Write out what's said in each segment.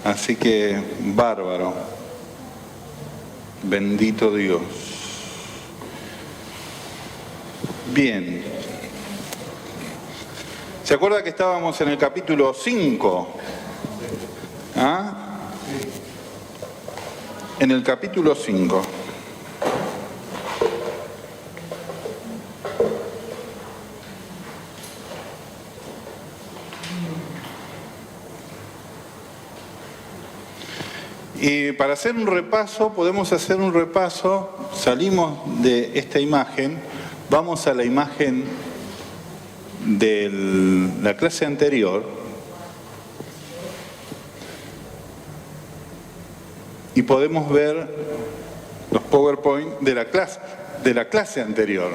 Así que, bárbaro. Bendito Dios. Bien. ¿Se acuerda que estábamos en el capítulo 5? ¿Ah? En el capítulo 5. Y para hacer un repaso, podemos hacer un repaso, salimos de esta imagen, vamos a la imagen de la clase anterior y podemos ver los PowerPoint de la clase anterior.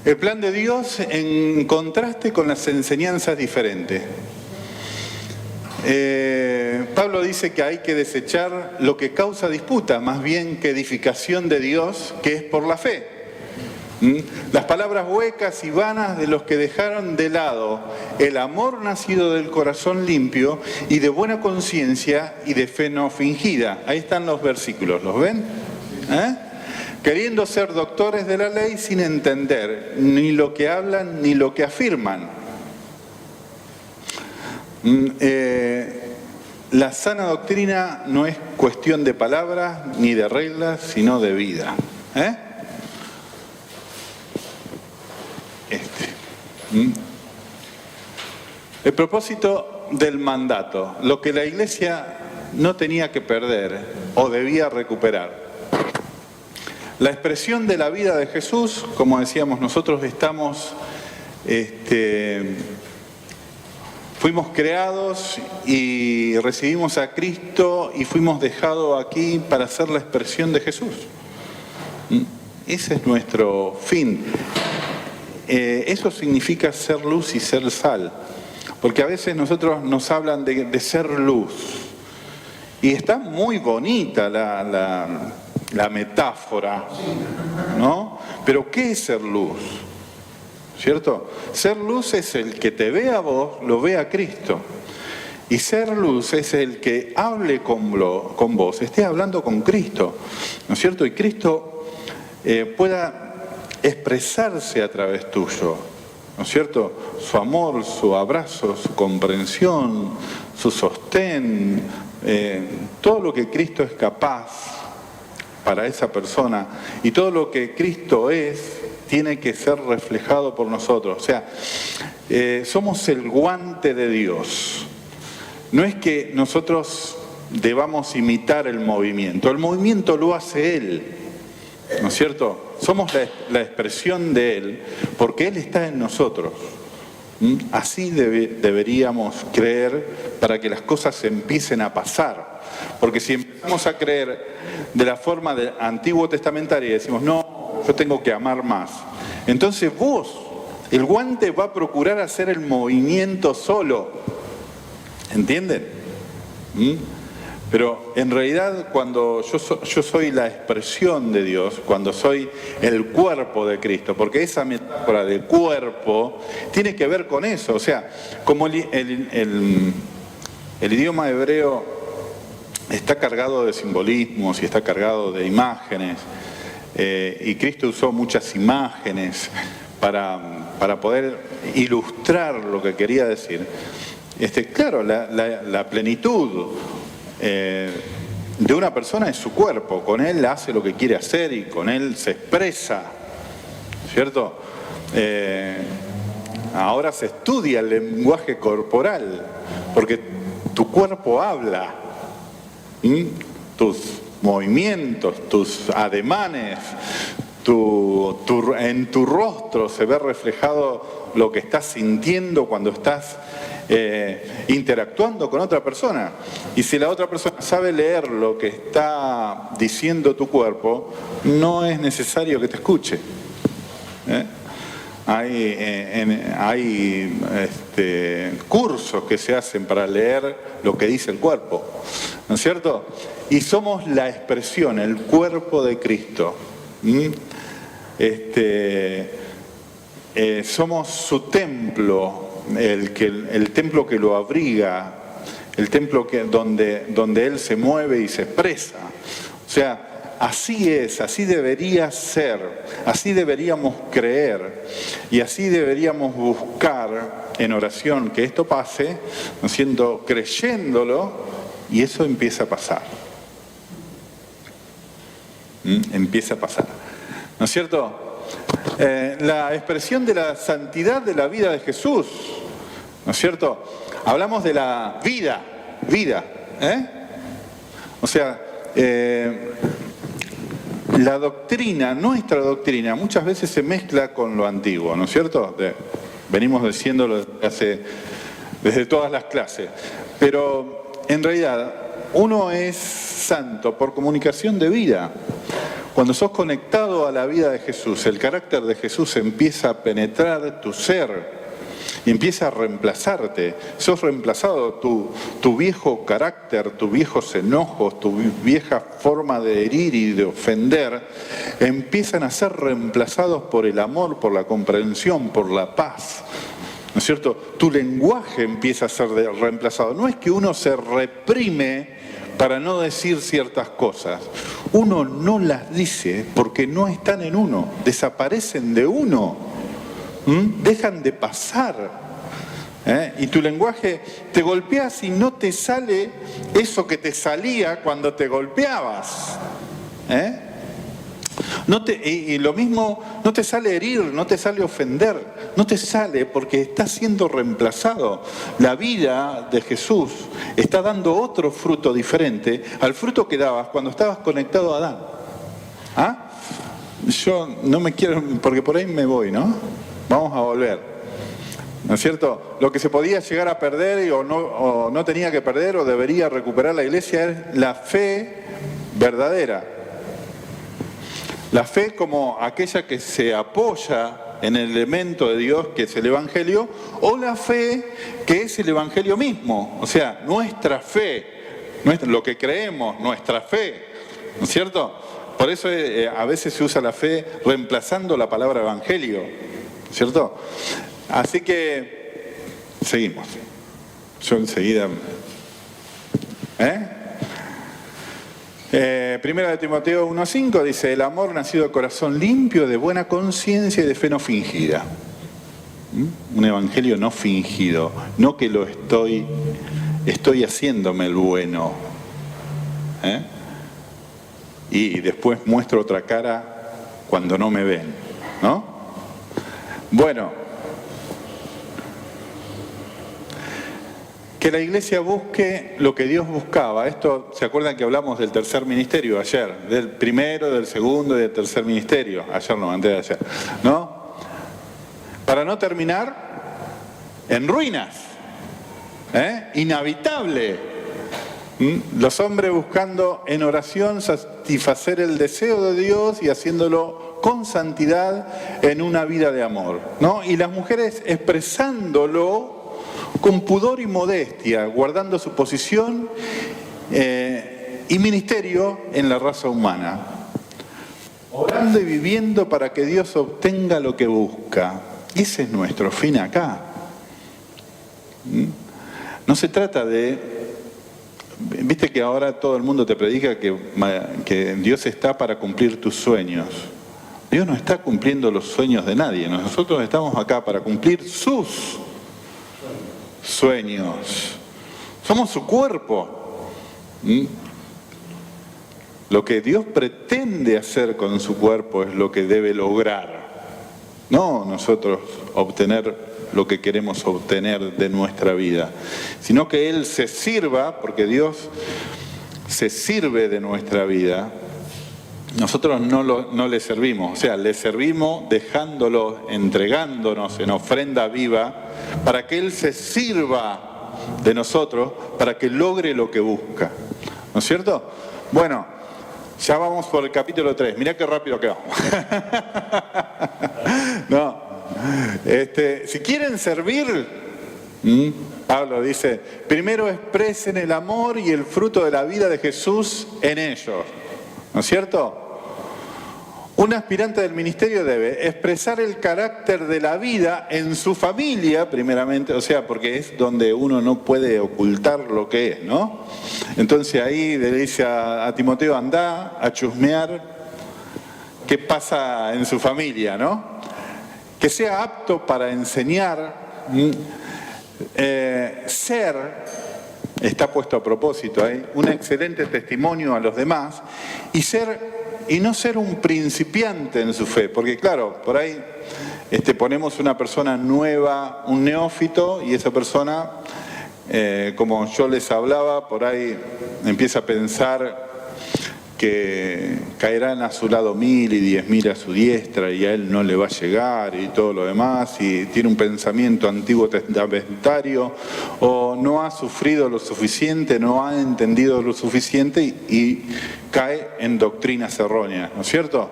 El plan de Dios en contraste con las enseñanzas diferentes. Pablo dice que hay que desechar lo que causa disputa, más bien que edificación de Dios, que es por la fe. Las palabras huecas y vanas de los que dejaron de lado el amor nacido del corazón limpio y de buena conciencia y de fe no fingida. Ahí están los versículos, ¿los ven? Queriendo ser doctores de la ley sin entender ni lo que hablan ni lo que afirman. La sana doctrina no es cuestión de palabras ni de reglas, sino de vida. El propósito del mandato, lo que la Iglesia no tenía que perder o debía recuperar. La expresión de la vida de Jesús, como decíamos, nosotros estamos... Fuimos creados y recibimos a Cristo y fuimos dejados aquí para ser la expresión de Jesús. Ese es nuestro fin. Eso significa ser luz y ser sal. Porque a veces nosotros nos hablan de ser luz. Y está muy bonita la metáfora, ¿no? Pero ¿qué es ser luz? ¿Cierto? Ser luz es el que te ve a vos, lo ve a Cristo. Y ser luz es el que hable con vos, esté hablando con Cristo, ¿no es cierto? Y Cristo pueda expresarse a través tuyo, ¿no es cierto? Su amor, su abrazo, su comprensión, su sostén, todo lo que Cristo es capaz para esa persona y todo lo que Cristo es, tiene que ser reflejado por nosotros. O sea, somos el guante de Dios. No es que nosotros debamos imitar el movimiento lo hace Él, ¿no es cierto? Somos la expresión de Él, porque Él está en nosotros. Así deberíamos creer para que las cosas empiecen a pasar. Porque si empezamos a creer de la forma del Antiguo Testamentario y decimos, no, yo tengo que amar más. Entonces vos, el guante va a procurar hacer el movimiento solo. ¿Entienden? Pero en realidad cuando yo soy la expresión de Dios, cuando soy el cuerpo de Cristo, porque esa metáfora de cuerpo tiene que ver con eso. O sea, como el idioma hebreo está cargado de simbolismos y está cargado de imágenes, y Cristo usó muchas imágenes para poder ilustrar lo que quería decir. Claro, la plenitud de una persona es su cuerpo, con él hace lo que quiere hacer y con él se expresa, ¿cierto? Ahora se estudia el lenguaje corporal, porque tu cuerpo habla, tus movimientos, tus ademanes, en tu rostro se ve reflejado lo que estás sintiendo cuando estás interactuando con otra persona. Y si la otra persona sabe leer lo que está diciendo tu cuerpo, no es necesario que te escuche. Hay cursos que se hacen para leer lo que dice el cuerpo, ¿no es cierto? Y somos la expresión, el cuerpo de Cristo. Somos su templo el templo que lo abriga, el templo donde Él se mueve y se expresa. O sea, así es, así debería ser, así deberíamos creer y así deberíamos buscar en oración que esto pase, ¿no es cierto?, creyéndolo, y eso empieza a pasar. Empieza a pasar. ¿No es cierto? La expresión de la santidad de la vida de Jesús, ¿no es cierto? Hablamos de la vida, O sea, la doctrina, nuestra doctrina, muchas veces se mezcla con lo antiguo, ¿no es cierto? Venimos diciéndolo desde todas las clases, pero en realidad uno es santo por comunicación de vida. Cuando sos conectado a la vida de Jesús, el carácter de Jesús empieza a penetrar tu ser y empieza a reemplazarte. Sos reemplazado, tu viejo carácter, tus viejos enojos, tu vieja forma de herir y de ofender, empiezan a ser reemplazados por el amor, por la comprensión, por la paz. ¿No es cierto? Tu lenguaje empieza a ser reemplazado. No es que uno se reprime para no decir ciertas cosas. Uno no las dice porque no están en uno, desaparecen de uno, dejan de pasar. Y tu lenguaje, te golpeas y no te sale eso que te salía cuando te golpeabas. Y lo mismo, no te sale herir, no te sale ofender, no te sale porque está siendo reemplazado. La vida de Jesús está dando otro fruto diferente al fruto que dabas cuando estabas conectado a Adán. Yo no me quiero, porque por ahí me voy, ¿no? Vamos a volver, ¿no es cierto? Lo que se podía llegar a perder o no tenía que perder o debería recuperar la iglesia es la fe verdadera. La fe como aquella que se apoya en el elemento de Dios que es el Evangelio, o la fe que es el Evangelio mismo, o sea, nuestra fe, lo que creemos, nuestra fe, ¿no es cierto? Por eso a veces se usa la fe reemplazando la palabra Evangelio, ¿no es cierto? Así que seguimos. Yo enseguida... Primera de Timoteo 1:5 dice: el amor nacido de corazón limpio, de buena conciencia y de fe no fingida. Un evangelio no fingido, no que lo estoy haciéndome el bueno. Y después muestro otra cara cuando no me ven, ¿no? Bueno. Que la iglesia busque lo que Dios buscaba. Esto, ¿se acuerdan que hablamos del tercer ministerio ayer? Del primero, del segundo y del tercer ministerio. Ayer no, antes de ayer. ¿No? Para no terminar en ruinas. Inhabitable. Los hombres buscando en oración satisfacer el deseo de Dios y haciéndolo con santidad en una vida de amor, ¿no? Y las mujeres expresándolo con pudor y modestia, guardando su posición y ministerio en la raza humana. Orando y viviendo para que Dios obtenga lo que busca. Ese es nuestro fin acá. No se trata de... Viste que ahora todo el mundo te predica que Dios está para cumplir tus sueños. Dios no está cumpliendo los sueños de nadie. Nosotros estamos acá para cumplir sus sueños. Somos su cuerpo. Lo que Dios pretende hacer con su cuerpo es lo que debe lograr. No nosotros obtener lo que queremos obtener de nuestra vida, sino que Él se sirva, porque Dios se sirve de nuestra vida. Nosotros no le servimos, o sea, le servimos dejándolo, entregándonos en ofrenda viva, para que Él se sirva de nosotros, para que logre lo que busca. ¿No es cierto? Bueno, ya vamos por el capítulo 3. Mirá qué rápido que vamos. No. Si quieren servir, Pablo dice, primero expresen el amor y el fruto de la vida de Jesús en ellos. ¿No es cierto? Un aspirante del ministerio debe expresar el carácter de la vida en su familia, primeramente, o sea, porque es donde uno no puede ocultar lo que es, ¿no? Entonces ahí le dice a Timoteo, anda a chusmear qué pasa en su familia, ¿no? Que sea apto para enseñar, ser, está puesto a propósito ahí, un excelente testimonio a los demás y no ser un principiante en su fe, porque claro, por ahí ponemos una persona nueva, un neófito, y esa persona, como yo les hablaba, por ahí empieza a pensar que caerán a su lado 1000 y 10.000 a su diestra y a él no le va a llegar y todo lo demás, y tiene un pensamiento antiguo testamentario, o no ha sufrido lo suficiente, no ha entendido lo suficiente y cae en doctrinas erróneas, ¿no es cierto?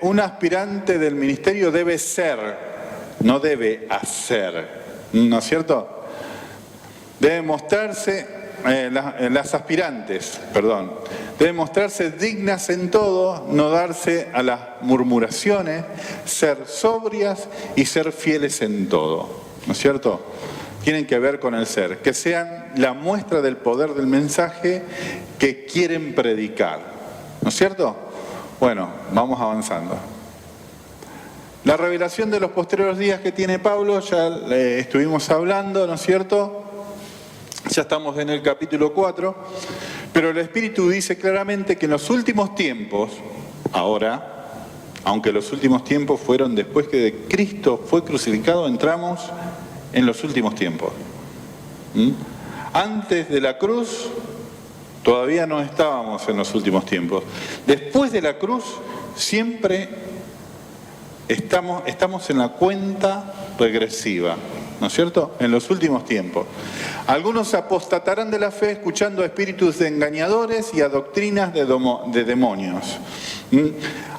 Un aspirante del ministerio debe ser, no debe hacer, ¿no es cierto? Debe mostrarse... las aspirantes, deben mostrarse dignas en todo, no darse a las murmuraciones, ser sobrias y ser fieles en todo, ¿no es cierto? Tienen que ver con el ser, que sean la muestra del poder del mensaje que quieren predicar, ¿no es cierto? Bueno, vamos avanzando. La revelación de los posteriores días que tiene Pablo, ya estuvimos hablando, ¿no es cierto? Ya estamos en el capítulo 4, pero el Espíritu dice claramente que en los últimos tiempos, ahora, aunque los últimos tiempos fueron después que Cristo fue crucificado, entramos en los últimos tiempos. Antes de la cruz, todavía no estábamos en los últimos tiempos. Después de la cruz, siempre estamos en la cuenta regresiva, ¿no es cierto? En los últimos tiempos. Algunos apostatarán de la fe escuchando a espíritus engañadores y a doctrinas de demonios.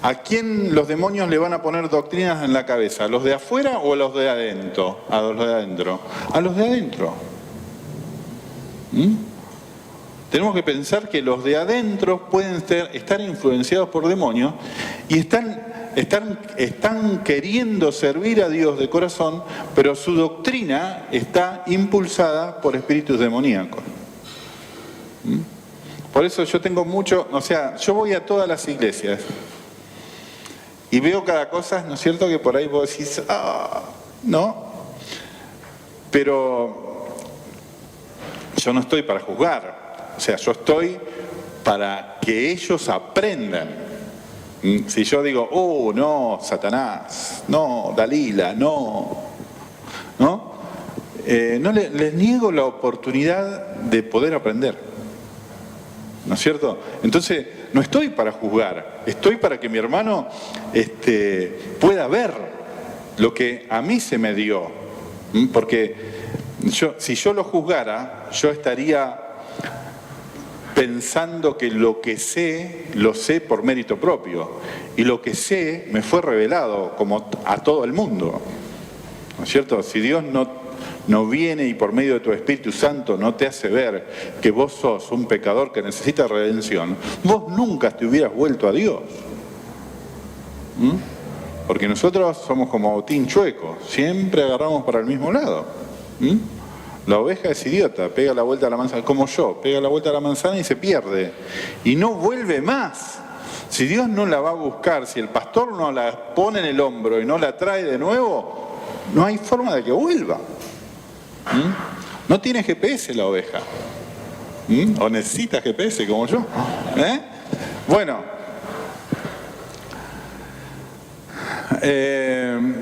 ¿A quién los demonios le van a poner doctrinas en la cabeza? ¿A los de afuera o a los de adentro? A los de adentro. A los de adentro. Tenemos que pensar que los de adentro pueden estar influenciados por demonios y están queriendo servir a Dios de corazón, pero su doctrina está impulsada por espíritus demoníacos. Por eso yo tengo yo voy a todas las iglesias y veo cada cosa, ¿no es cierto?, que por ahí vos decís, no, pero yo no estoy para juzgar, yo estoy para que ellos aprendan. Si yo digo, no, Satanás, no, Dalila, no les niego la oportunidad de poder aprender, ¿no es cierto? Entonces, no estoy para juzgar, estoy para que mi hermano pueda ver lo que a mí se me dio, porque si yo lo juzgara, yo estaría pensando que lo que sé, lo sé por mérito propio. Y lo que sé me fue revelado como a todo el mundo. ¿No es cierto? Si Dios no viene y por medio de tu Espíritu Santo no te hace ver que vos sos un pecador que necesita redención, vos nunca te hubieras vuelto a Dios. Porque nosotros somos como botín chueco, siempre agarramos para el mismo lado. La oveja es idiota, pega la vuelta a la manzana, como yo, pega la vuelta a la manzana y se pierde. Y no vuelve más. Si Dios no la va a buscar, si el pastor no la pone en el hombro y no la trae de nuevo, no hay forma de que vuelva. No tiene GPS la oveja. O necesita GPS como yo. Bueno.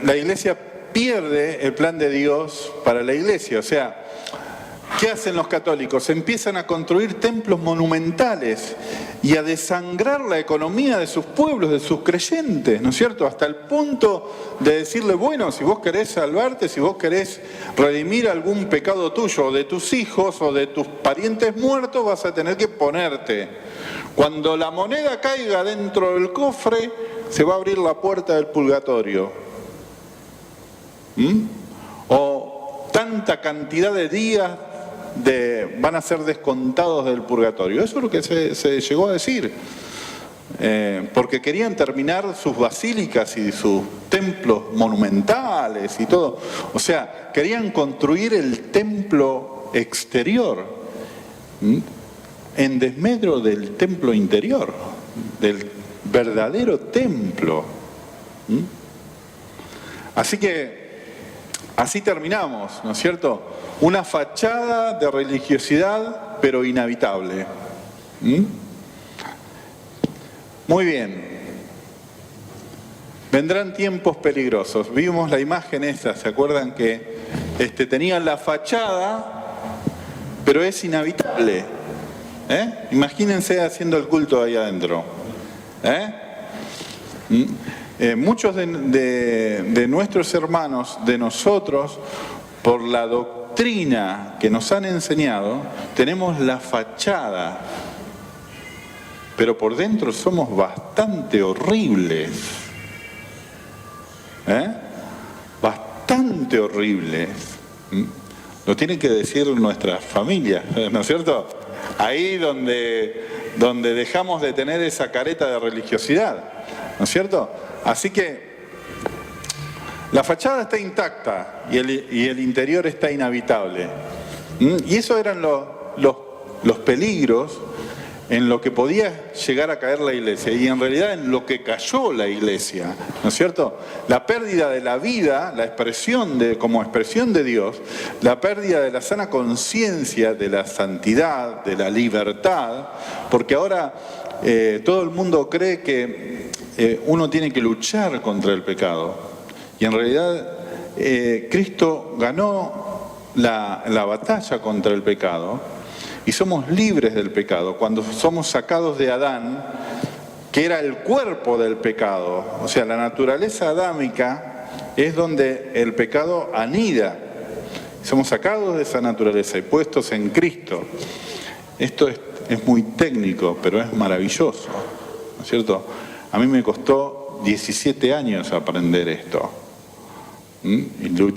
La iglesia pierde el plan de Dios para la iglesia, o sea, ¿qué hacen los católicos? Empiezan a construir templos monumentales y a desangrar la economía de sus pueblos, de sus creyentes, ¿no es cierto? Hasta el punto de decirle, bueno, si vos querés salvarte, si vos querés redimir algún pecado tuyo, o de tus hijos, o de tus parientes muertos, vas a tener que ponerte. Cuando la moneda caiga dentro del cofre, se va a abrir la puerta del purgatorio. O tanta cantidad de días van a ser descontados del purgatorio. Eso es lo que se llegó a decir. porque querían terminar sus basílicas y sus templos monumentales y todo. O sea, querían construir el templo exterior en desmedro del templo interior, del verdadero templo. Así que así terminamos, ¿no es cierto? Una fachada de religiosidad, pero inhabitable. Muy bien. Vendrán tiempos peligrosos. Vimos la imagen esa, ¿se acuerdan que tenían la fachada, pero es inhabitable? Imagínense haciendo el culto ahí adentro. Muchos de nuestros hermanos, de nosotros, por la doctrina que nos han enseñado, tenemos la fachada, pero por dentro somos bastante horribles. Bastante horribles. Lo tienen que decir nuestras familias, ¿no es cierto? Ahí donde dejamos de tener esa careta de religiosidad, ¿no es cierto? Así que la fachada está intacta y el interior está inhabitable. Y eso eran los peligros en lo que podía llegar a caer la iglesia y en realidad en lo que cayó la iglesia, ¿no es cierto? La pérdida de la vida, la expresión como expresión de Dios, la pérdida de la sana conciencia, de la santidad, de la libertad, porque ahora todo el mundo cree que uno tiene que luchar contra el pecado y en realidad Cristo ganó la batalla contra el pecado. Y somos libres del pecado cuando somos sacados de Adán, que era el cuerpo del pecado. O sea, la naturaleza adámica es donde el pecado anida. Somos sacados de esa naturaleza y puestos en Cristo. Esto es muy técnico, pero es maravilloso, ¿no es cierto? A mí me costó 17 años aprender esto. Y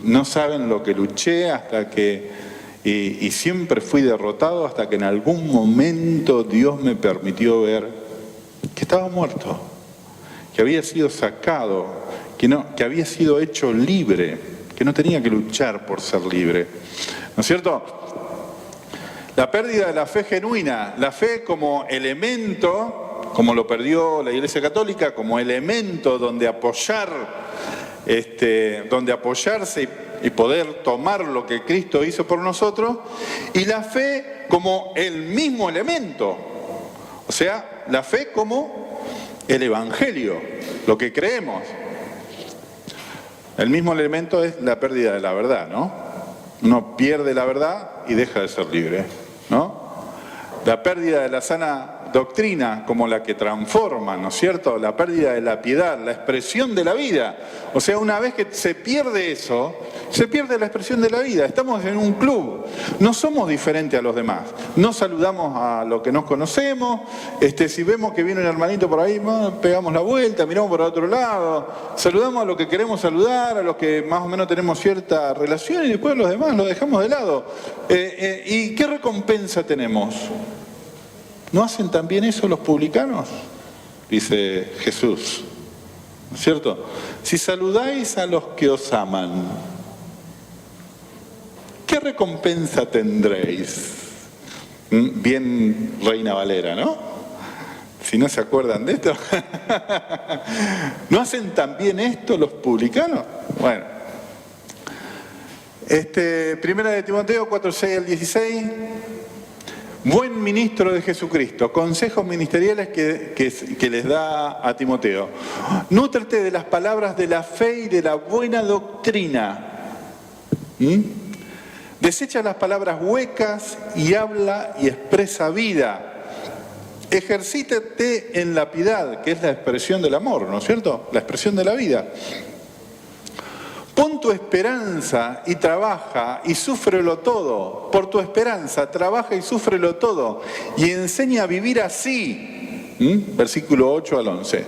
no saben lo que luché hasta que... Y siempre fui derrotado hasta que en algún momento Dios me permitió ver que estaba muerto, que había sido sacado, que había sido hecho libre, que no tenía que luchar por ser libre. ¿No es cierto? La pérdida de la fe genuina, la fe como elemento, como lo perdió la Iglesia Católica, como elemento donde apoyarse y poder tomar lo que Cristo hizo por nosotros, y la fe como el mismo elemento, o sea, la fe como el Evangelio, lo que creemos. El mismo elemento es la pérdida de la verdad, ¿no? Uno pierde la verdad y deja de ser libre, ¿no? La pérdida de la sana doctrina como la que transforma, ¿no es cierto? La pérdida de la piedad, la expresión de la vida. O sea, una vez que se pierde eso, se pierde la expresión de la vida. Estamos en un club, no somos diferentes a los demás. No saludamos a los que nos conocemos, si vemos que viene un hermanito por ahí, pegamos la vuelta, miramos por otro lado, saludamos a los que queremos saludar, a los que más o menos tenemos cierta relación y después a los demás los dejamos de lado. ¿Y qué recompensa tenemos? ¿No hacen también eso los publicanos? Dice Jesús, ¿no es cierto? Si saludáis a los que os aman, ¿qué recompensa tendréis? Bien Reina Valera, ¿no? Si no se acuerdan de esto. ¿No hacen también esto los publicanos? Bueno. Primera de Timoteo 4:6 al 16. Buen ministro de Jesucristo, consejos ministeriales que les da a Timoteo. Nútrete de las palabras de la fe y de la buena doctrina. Desecha las palabras huecas y habla y expresa vida. Ejercítate en la piedad, que es la expresión del amor, ¿no es cierto? La expresión de la vida. Pon tu esperanza y trabaja y súfrelo todo. Por tu esperanza, trabaja y súfrelo todo. Y enseña a vivir así. Versículo 8 al 11.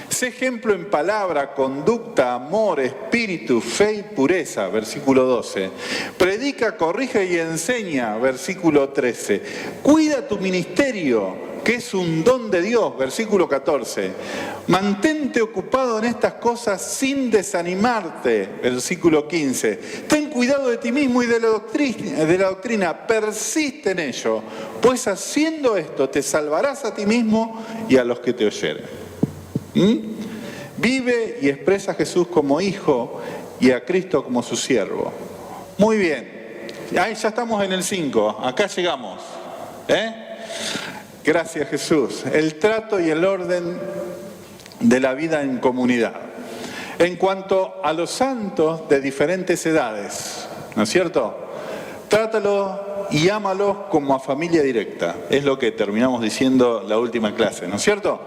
Sé ejemplo en palabra, conducta, amor, espíritu, fe y pureza. Versículo 12. Predica, corrige y enseña. Versículo 13. Cuida tu ministerio. que es un don de Dios, versículo 14. Mantente ocupado en estas cosas sin desanimarte, versículo 15. Ten cuidado de ti mismo y de la doctrina, persiste en ello, pues haciendo esto te salvarás a ti mismo y a los que te oyeren. Vive y expresa a Jesús como hijo y a Cristo como su siervo. Muy bien. Ahí ya estamos en el 5, acá llegamos. Gracias, Jesús. El trato y el orden de la vida en comunidad. En cuanto a los santos de diferentes edades, ¿no es cierto? Trátalos y ámalos como a familia directa. Es lo que terminamos diciendo la última clase, ¿no es cierto?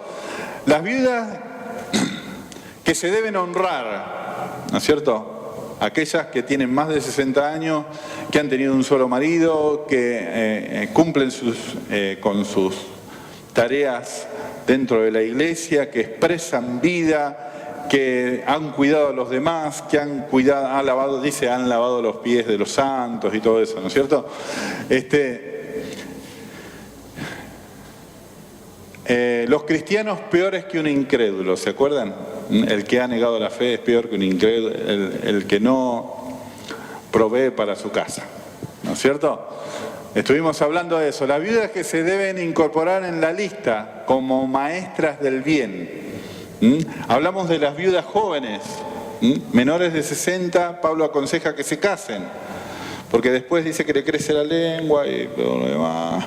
Las viudas que se deben honrar, ¿no es cierto? Aquellas que tienen más de 60 años, que han tenido un solo marido, que cumplen con sus tareas dentro de la iglesia, que expresan vida, que han cuidado a los demás, que han lavado los pies de los santos y todo eso, ¿no es cierto? Los cristianos peores que un incrédulo, ¿se acuerdan? El que ha negado la fe es peor que un incrédulo, el que no provee para su casa, ¿no es cierto? Estuvimos hablando de eso. Las viudas que se deben incorporar en la lista como maestras del bien. Hablamos de las viudas jóvenes, menores de 60, Pablo aconseja que se casen, porque después dice que le crece la lengua y todo lo demás,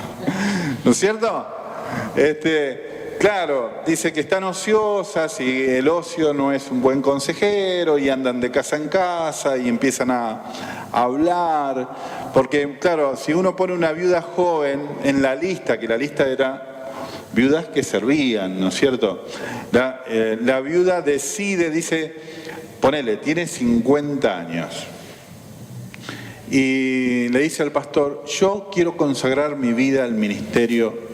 ¿no es cierto? Claro, dice que están ociosas y el ocio no es un buen consejero y andan de casa en casa y empiezan a hablar. Porque, claro, si uno pone una viuda joven en la lista, que la lista era viudas que servían, ¿no es cierto? La viuda decide, dice, ponele, tiene 50 años. Y le dice al pastor, yo quiero consagrar mi vida al ministerio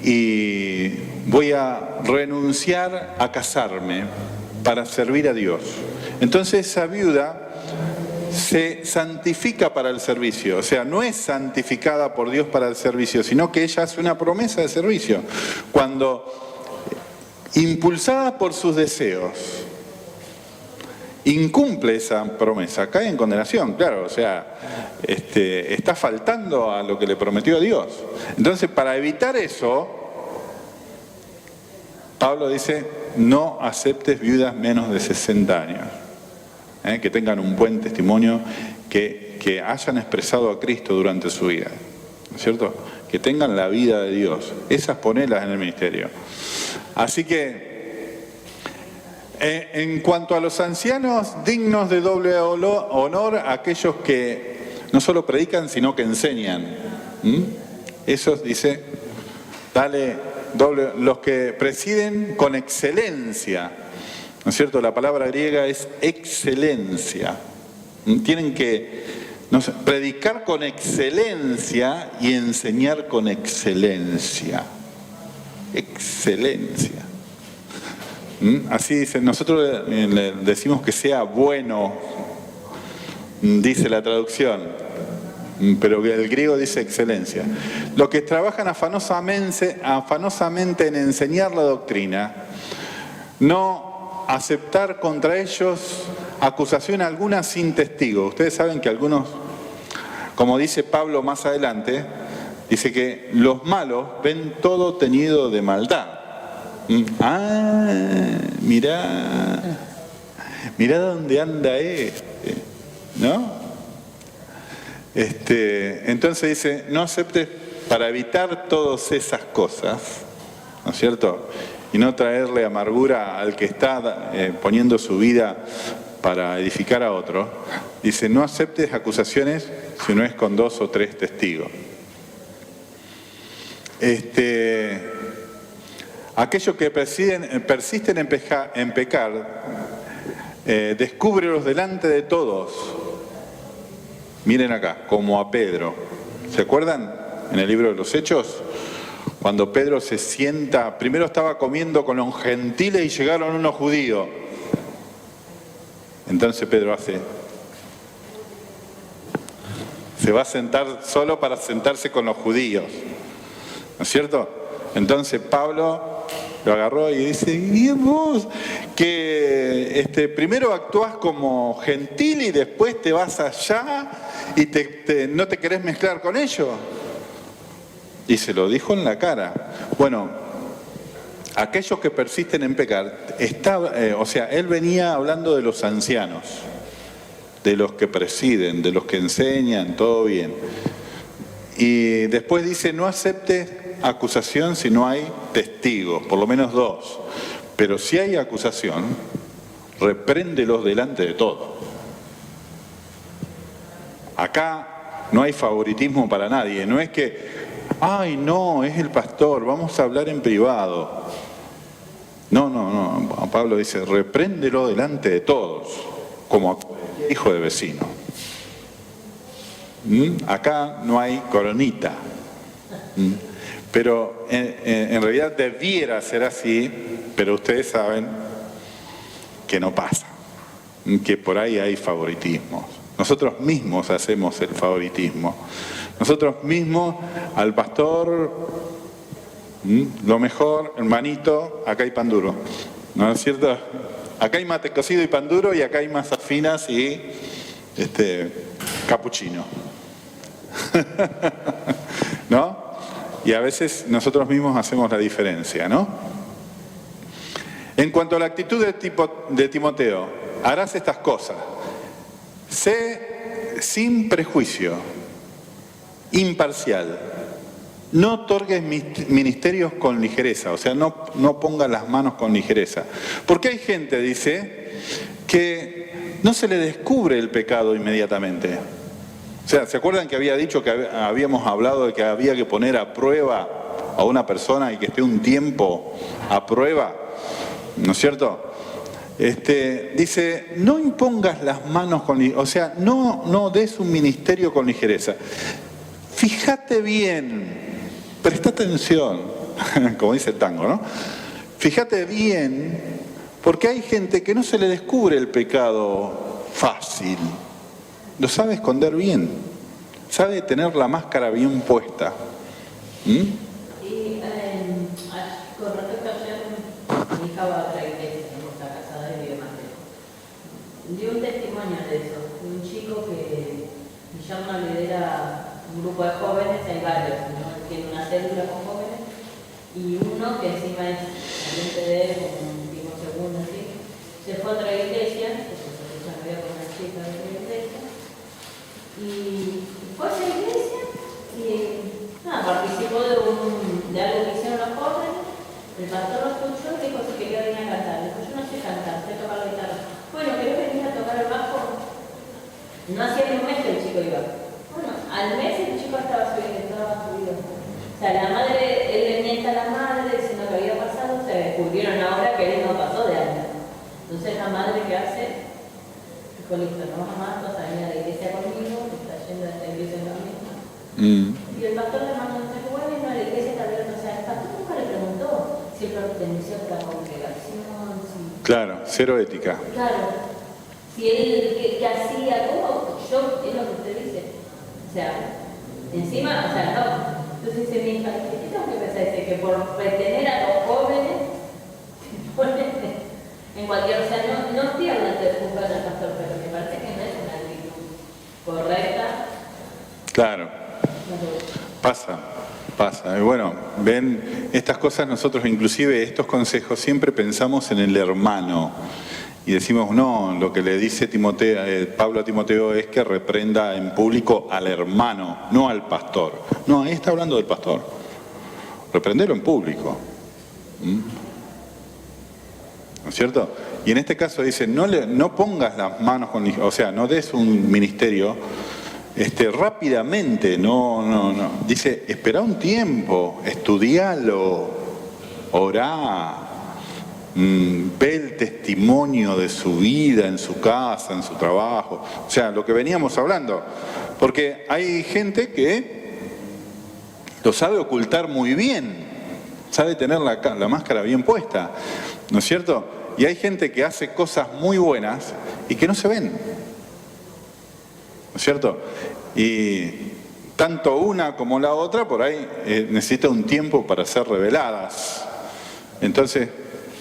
y voy a renunciar a casarme para servir a Dios. Entonces esa viuda se santifica para el servicio, o sea, no es santificada por Dios para el servicio, sino que ella hace una promesa de servicio. Cuando, impulsada por sus deseos, incumple esa promesa, cae en condenación, claro, o sea, está faltando a lo que le prometió a Dios. Entonces, para evitar eso, Pablo dice, no aceptes viudas menos de 60 años, que tengan un buen testimonio, que hayan expresado a Cristo durante su vida, ¿no es cierto? Que tengan la vida de Dios, esas ponelas en el ministerio. Así que, en cuanto a los ancianos, dignos de doble honor, aquellos que no solo predican, sino que enseñan. Esos, dice, los que presiden con excelencia, ¿no es cierto? La palabra griega es excelencia. Tienen que predicar con excelencia y enseñar con excelencia. Excelencia. Así dice, nosotros le decimos que sea bueno, dice la traducción, pero el griego dice excelencia. Los que trabajan afanosamente en enseñar la doctrina, no aceptar contra ellos acusación alguna sin testigo. Ustedes saben que algunos, como dice Pablo más adelante, dice que los malos ven todo teñido de maldad. Mirá dónde anda ¿no? Entonces dice, no aceptes para evitar todas esas cosas, ¿no es cierto? Y no traerle amargura al que está poniendo su vida para edificar a otro. Dice, no aceptes acusaciones si no es con 2 o 3 testigos. Aquellos que persisten en pecar, descúbrelos delante de todos. Miren acá, como a Pedro. ¿Se acuerdan? En el libro de los Hechos, cuando Pedro se sienta, primero estaba comiendo con los gentiles y llegaron unos judíos. Entonces Pedro se va a sentar solo para sentarse con los judíos, ¿no es cierto? Entonces Pablo lo agarró y dice, ¿y vos que primero actuás como gentil y después te vas allá y no te querés mezclar con ellos? Y se lo dijo en la cara. Bueno, aquellos que persisten en pecar, él venía hablando de los ancianos, de los que presiden, de los que enseñan, todo bien. Y después dice, no aceptes acusación si no hay testigos, por lo menos 2. Pero si hay acusación, repréndelos delante de todos. Acá no hay favoritismo para nadie, no es que, ay no, es el pastor, vamos a hablar en privado. No, Pablo dice, repréndelo delante de todos, como hijo de vecino. Acá no hay coronita. Pero en realidad debiera ser así, pero ustedes saben que no pasa, que por ahí hay favoritismo. Nosotros mismos hacemos el favoritismo. Nosotros mismos al pastor, lo mejor, hermanito, acá hay pan duro. ¿No es cierto? Acá hay mate cocido y pan duro y acá hay masas finas y capuchino. ¿No? Y a veces nosotros mismos hacemos la diferencia, ¿no? En cuanto a la actitud de Timoteo, harás estas cosas. Sé sin prejuicio, imparcial. No otorgues ministerios con ligereza, o sea, no pongas las manos con ligereza. Porque hay gente, dice, que no se le descubre el pecado inmediatamente. O sea, ¿se acuerdan que había dicho que habíamos hablado de que había que poner a prueba a una persona y que esté un tiempo a prueba? ¿No es cierto? Dice, no impongas las manos con ligereza, o sea, no des un ministerio con ligereza. Fíjate bien, presta atención, como dice el tango, ¿no? Fíjate bien, porque hay gente que no se le descubre el pecado fácil. Lo sabe esconder bien, sabe tener la máscara bien puesta. Y con respecto a ayer, mi hija va a otra iglesia, no está casada y vive más lejos. Dio un testimonio de eso, de un chico que ya no lidera un grupo de jóvenes, hay varios, ¿no? Tiene una célula con jóvenes, y uno que encima es saliente de él, como un tipo segundo, así, se fue a otra iglesia, porque se había con una chica de otra iglesia, y fue a esa iglesia y participó de algo que hicieron los jóvenes. El pastor lo escuchó y dijo si quería venir a cantar. Dijo, yo no sé cantar, sé tocar la guitarra. Bueno, ¿querés venir a tocar el bajo? No hacía ni un mes que el chico iba. Bueno, al mes el chico estaba subido. O sea, la madre, él le miente a la madre diciendo que había pasado, se descubrieron ahora que él no pasó de año. Entonces la madre, ¿qué hace? Dijo, listo, no vas más, vas a venir a la iglesia conmigo, está yendo a esta iglesia en la misma. Y el pastor le mandó un bueno, y no a la iglesia tal vez, o sea, el pastor nunca le preguntó si él pertenecía a la congregación, si... Claro, cero ética. Claro, si él, ¿qué hacía? ¿Cómo? Yo, es lo que usted dice. O sea, encima, o sea, no. Entonces dice mi hija, ¿qué tengo que pensar? Dice que por retener a los jóvenes, en cualquier, o sea, no estoy hablando de juzgar al pastor, pero me parece que no es una actitud correcta. Claro, pasa. Y bueno, ven, estas cosas nosotros inclusive estos consejos siempre pensamos en el hermano y decimos, no, lo que le dice Pablo a Timoteo es que reprenda en público al hermano, no al pastor. No, ahí está hablando del pastor. Reprendelo en público. ¿No es cierto? Y en este caso dice, no pongas las manos con... O sea, no des un ministerio rápidamente, no. Dice, espera un tiempo, estudialo, orá, ve el testimonio de su vida en su casa, en su trabajo. O sea, lo que veníamos hablando. Porque hay gente que lo sabe ocultar muy bien, sabe tener la máscara bien puesta, ¿no es cierto? Y hay gente que hace cosas muy buenas y que no se ven, ¿no es cierto? Y tanto una como la otra por ahí necesita un tiempo para ser reveladas. Entonces,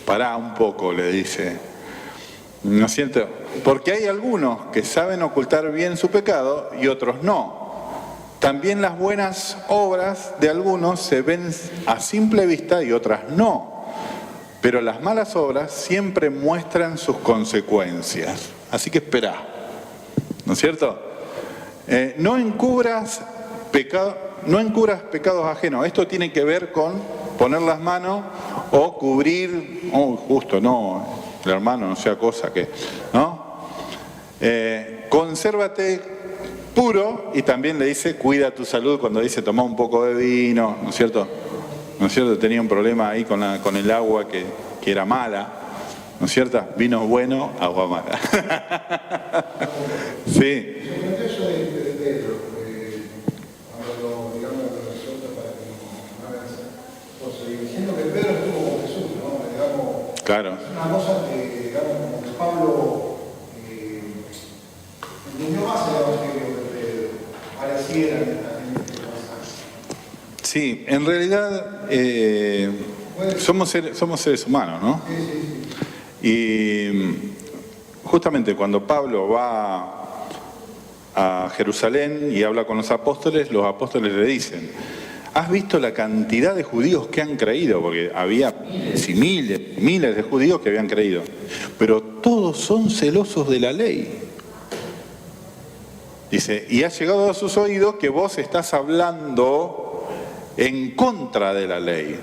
pará un poco, le dice. ¿No es cierto? Porque hay algunos que saben ocultar bien su pecado y otros no. También las buenas obras de algunos se ven a simple vista y otras no. Pero las malas obras siempre muestran sus consecuencias. Así que esperá. ¿No es cierto? No encubras pecados ajenos. Esto tiene que ver con poner las manos o cubrir, justo, no, el hermano no sea cosa que, ¿no? Consérvate puro, y también le dice, cuida tu salud cuando dice toma un poco de vino, ¿no es cierto? ¿No es cierto? Tenía un problema ahí con el agua que era mala, ¿no es cierto? Vino bueno, agua mala. Sí. Diciendo que Pedro estuvo con Jesús, ¿no? Digamos, Claro. es una cosa que, digamos, como que Pablo entendió más el evangelio que Pedro, pareciera en este pasaje. Sí, en realidad somos seres humanos, ¿no? Sí, sí. Y justamente cuando Pablo va a Jerusalén y habla con los apóstoles le dicen: ¿has visto la cantidad de judíos que han creído? Porque había miles y miles de judíos que habían creído. Pero todos son celosos de la ley. Dice, y ha llegado a sus oídos que vos estás hablando en contra de la ley.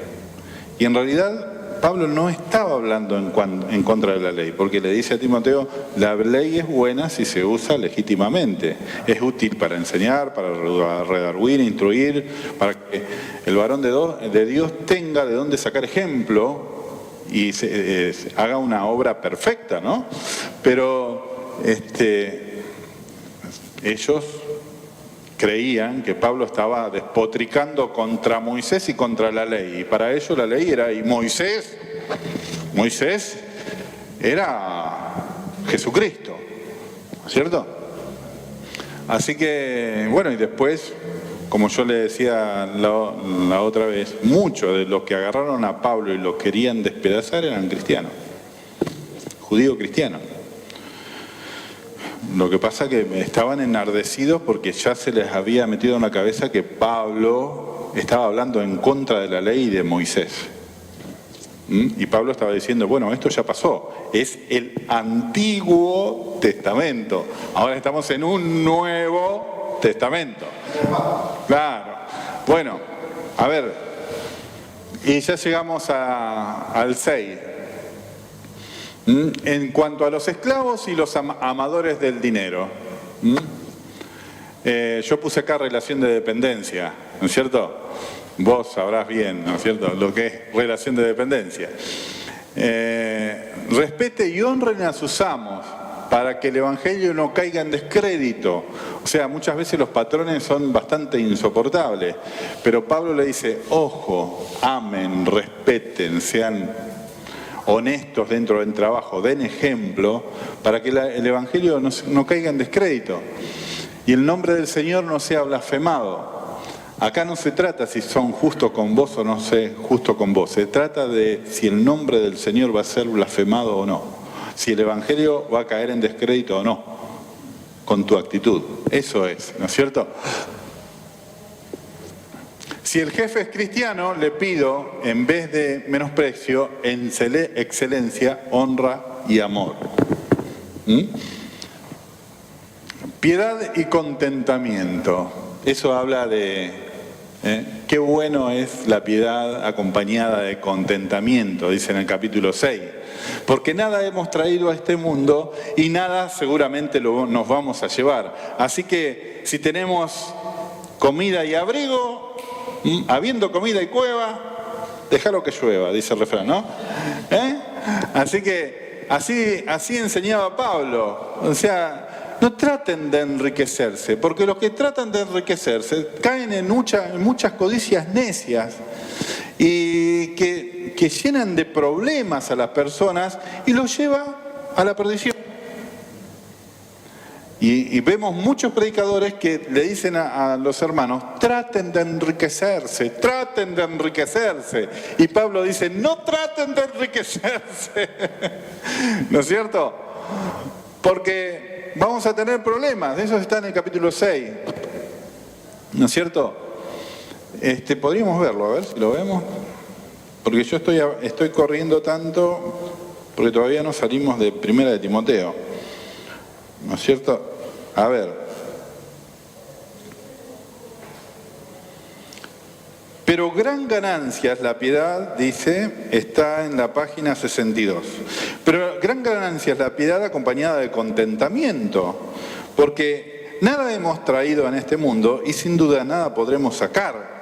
Y en realidad Pablo no estaba hablando en contra de la ley, porque le dice a Timoteo, la ley es buena si se usa legítimamente. Es útil para enseñar, para redarguir, instruir, para que el varón de Dios tenga de dónde sacar ejemplo y haga una obra perfecta, ¿no? Pero ellos creían que Pablo estaba despotricando contra Moisés y contra la ley. Y para ellos la ley era, y Moisés era Jesucristo, ¿cierto? Así que, bueno, y después, como yo le decía la otra vez, muchos de los que agarraron a Pablo y lo querían despedazar eran cristianos, judíos cristianos. Lo que pasa es que estaban enardecidos porque ya se les había metido en la cabeza que Pablo estaba hablando en contra de la ley de Moisés. Y Pablo estaba diciendo, bueno, esto ya pasó, es el Antiguo Testamento. Ahora estamos en un Nuevo Testamento. Claro. Bueno, a ver, y ya llegamos al 6. En cuanto a los esclavos y los amadores del dinero, yo puse acá relación de dependencia, ¿no es cierto? Vos sabrás bien, ¿no es cierto?, lo que es relación de dependencia. Respete y honren a sus amos para que el evangelio no caiga en descrédito. O sea, muchas veces los patrones son bastante insoportables, pero Pablo le dice, ojo, amen, respeten, sean honestos dentro del trabajo, den ejemplo para que el evangelio no caiga en descrédito y el nombre del Señor no sea blasfemado. Acá no se trata si son justos con vos o no sé justo con vos, se trata de si el nombre del Señor va a ser blasfemado o no, si el evangelio va a caer en descrédito o no, con tu actitud. Eso es, ¿no es cierto? Si el jefe es cristiano, le pido, en vez de menosprecio, excelencia, honra y amor. Piedad y contentamiento. Eso habla de qué bueno es la piedad acompañada de contentamiento, dice en el capítulo 6. Porque nada hemos traído a este mundo y nada seguramente nos vamos a llevar. Así que si tenemos comida y abrigo, habiendo comida y cueva, déjalo que llueva, dice el refrán, ¿no? Así que así enseñaba Pablo. O sea, no traten de enriquecerse, porque los que tratan de enriquecerse caen en muchas codicias necias y que llenan de problemas a las personas y los lleva a la perdición. Y vemos muchos predicadores que le dicen a los hermanos, traten de enriquecerse, traten de enriquecerse. Y Pablo dice, no traten de enriquecerse. ¿No es cierto? Porque vamos a tener problemas. Eso está en el capítulo 6. ¿No es cierto? Podríamos verlo, a ver si lo vemos. Porque yo estoy corriendo tanto, porque todavía no salimos de Primera de Timoteo. ¿No es cierto? A ver. Pero gran ganancia es la piedad, dice, está en la página 62. Pero gran ganancia es la piedad acompañada de contentamiento, porque nada hemos traído en este mundo y sin duda nada podremos sacar.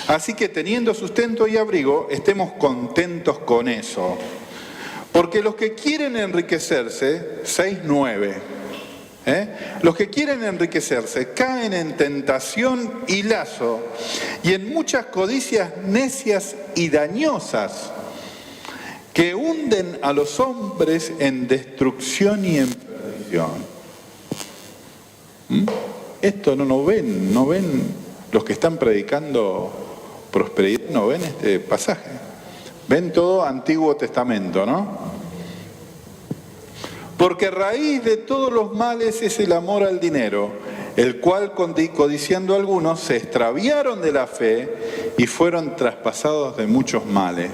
Así que teniendo sustento y abrigo, estemos contentos con eso. Porque los que quieren enriquecerse, 6:9, los que quieren enriquecerse caen en tentación y lazo y en muchas codicias necias y dañosas que hunden a los hombres en destrucción y en perdición. Esto no ven los que están predicando prosperidad, no ven este pasaje. Ven todo Antiguo Testamento, ¿no? Porque raíz de todos los males es el amor al dinero, el cual codiciando algunos se extraviaron de la fe y fueron traspasados de muchos males.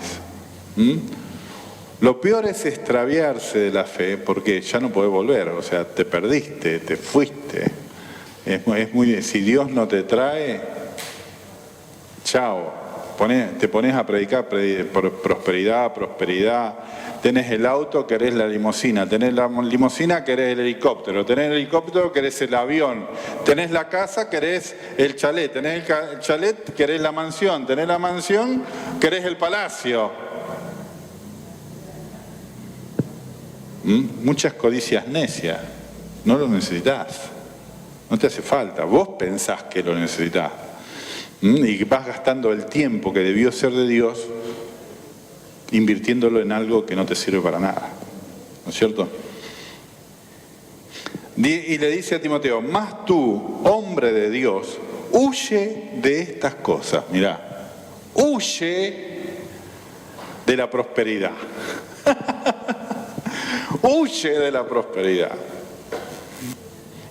Lo peor es extraviarse de la fe porque ya no podés volver, o sea, te perdiste, te fuiste. Si Dios no te trae, chao. Te pones a predicar prosperidad, prosperidad. Tenés el auto, querés la limusina. Tenés la limusina, querés el helicóptero. Tenés el helicóptero, querés el avión. Tenés la casa, querés el chalet. Tenés el chalet, querés la mansión. Tenés la mansión, querés el palacio. Muchas codicias necias. No lo necesitas. No te hace falta. Vos pensás que lo necesitas. Y vas gastando el tiempo que debió ser de Dios invirtiéndolo en algo que no te sirve para nada. ¿No es cierto? Y le dice a Timoteo, mas tú, hombre de Dios, huye de estas cosas. Mirá, huye de la prosperidad. Huye de la prosperidad.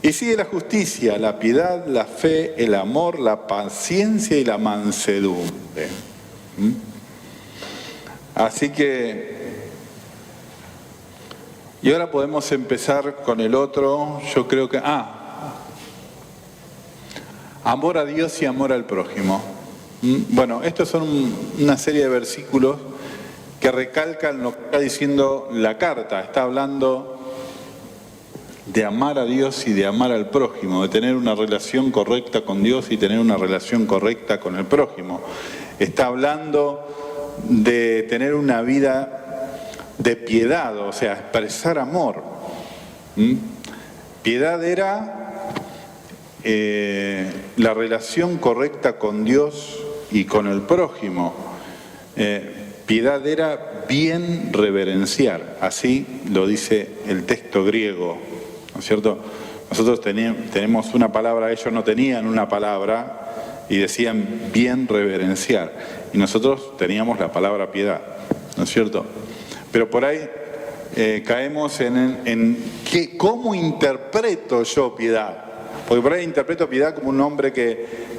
Y sigue la justicia, la piedad, la fe, el amor, la paciencia y la mansedumbre. Así que, y ahora podemos empezar con el otro, yo creo que, amor a Dios y amor al prójimo. Bueno, estos son una serie de versículos que recalcan lo que está diciendo la carta. Está hablando de amar a Dios y de amar al prójimo, de tener una relación correcta con Dios y tener una relación correcta con el prójimo. Está hablando de tener una vida de piedad, o sea, expresar amor. Piedad era la relación correcta con Dios y con el prójimo. Piedad era bien reverenciar, así lo dice el texto griego. ¿No es cierto? Nosotros tenemos una palabra, ellos no tenían una palabra y decían bien reverenciar. Y nosotros teníamos la palabra piedad, ¿no es cierto? Pero por ahí caemos en ¿cómo interpreto yo piedad? Porque por ahí interpreto piedad como un hombre que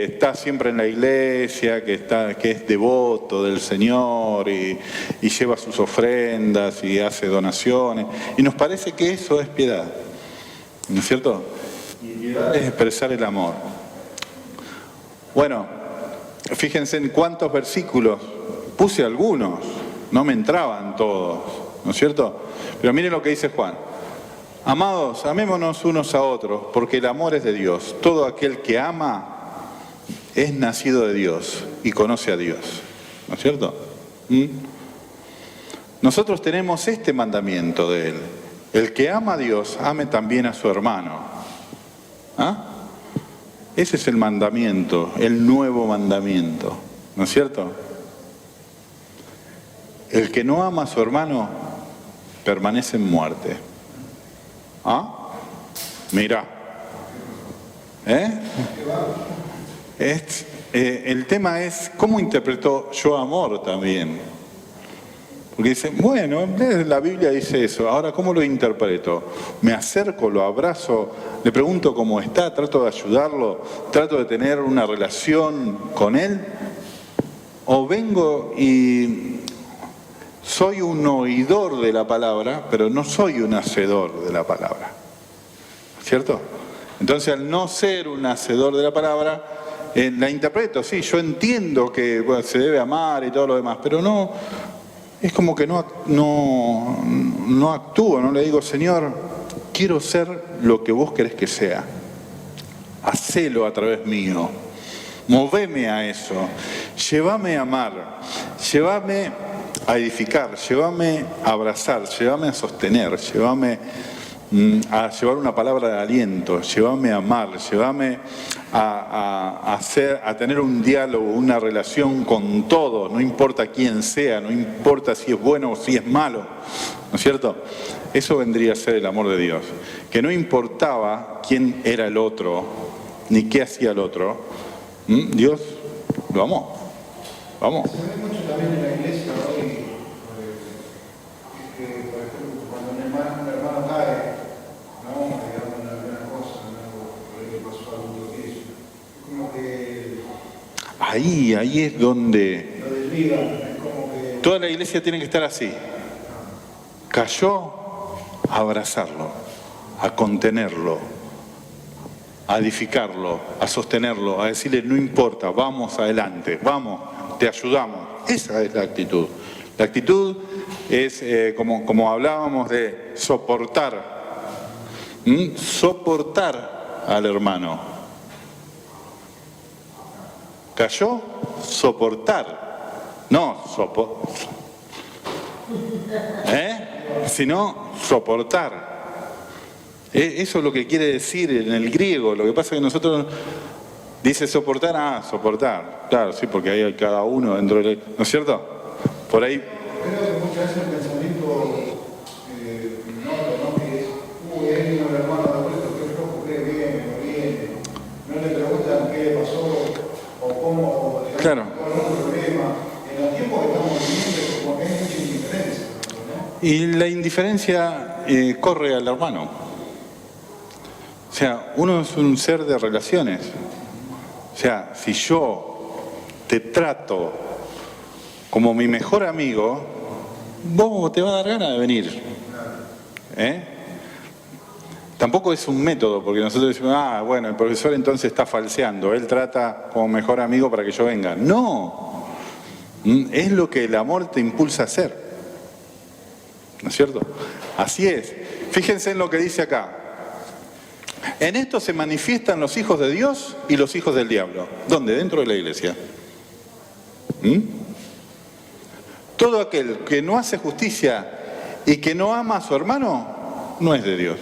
está siempre en la iglesia, que es devoto del Señor y lleva sus ofrendas y hace donaciones. Y nos parece que eso es piedad, ¿no es cierto? Y piedad es expresar el amor. Bueno, fíjense en cuántos versículos, puse algunos, no me entraban todos, ¿no es cierto? Pero miren lo que dice Juan. Amados, amémonos unos a otros, porque el amor es de Dios. Todo aquel que ama es nacido de Dios y conoce a Dios. ¿No es cierto? Nosotros tenemos este mandamiento de Él. El que ama a Dios, ame también a su hermano. Ese es el mandamiento, el nuevo mandamiento. ¿No es cierto? El que no ama a su hermano permanece en muerte. Mirá. El tema es cómo interpretó yo amor también. Porque dice, bueno, en vez de la Biblia dice eso, ahora ¿cómo lo interpreto? Me acerco, lo abrazo, le pregunto cómo está, trato de ayudarlo, trato de tener una relación con él, o vengo y soy un oidor de la palabra, pero no soy un hacedor de la palabra. ¿Cierto? Entonces, al no ser un hacedor de la palabra, la interpreto, sí, yo entiendo que bueno, se debe amar y todo lo demás, pero no, es como que no actúo, no le digo, Señor, quiero ser lo que vos querés que sea. Hacelo a través mío. Moveme a eso. Llévame a amar. Llévame a edificar. Llévame a abrazar. Llévame a sostener. Llévame a llevar una palabra de aliento, llévame a amar, llévame a tener un diálogo, una relación con todos, no importa quién sea, no importa si es bueno o si es malo, ¿no es cierto? Eso vendría a ser el amor de Dios, que no importaba quién era el otro, ni qué hacía el otro, Dios lo amó, vamos. Se ve mucho también en la iglesia hoy, que por ejemplo cuando un hermano cae, no, digamos una cosa, algo por ahí pasó algo que eso. Es como que ahí es donde lo desligan, es como que toda la iglesia tiene que estar así. Cayó, a abrazarlo, a contenerlo, a edificarlo, a sostenerlo, a decirle no importa, vamos adelante, vamos, te ayudamos. Esa es la actitud. La actitud es como hablábamos de soportar. Soportar al hermano. Cayó, soportar. No sino soportar. Eso es lo que quiere decir en el griego. Lo que pasa es que nosotros dice soportar, soportar. Claro, sí, porque ahí hay cada uno dentro de ¿no es cierto? Por ahí. creo que muchas veces el pensamiento que es vino el hermano de vuelta, qué flojo, qué viene, no viene. No le preguntan qué le pasó o cómo, digamos, claro. cuál es el problema. En los tiempos que estamos viviendo, como que hay mucha indiferencia, ¿no? Y la indiferencia corre al hermano. O sea, uno es un ser de relaciones. O sea, si yo te trato como mi mejor amigo, vos te va a dar ganas de venir. Tampoco es un método, porque nosotros decimos, bueno, el profesor entonces está falseando, él trata como mejor amigo para que yo venga. No, es lo que el amor te impulsa a hacer. ¿No es cierto? Así es. Fíjense en lo que dice acá. En esto se manifiestan los hijos de Dios y los hijos del diablo. ¿Dónde? Dentro de la iglesia. Todo aquel que no hace justicia y que no ama a su hermano, no es de Dios.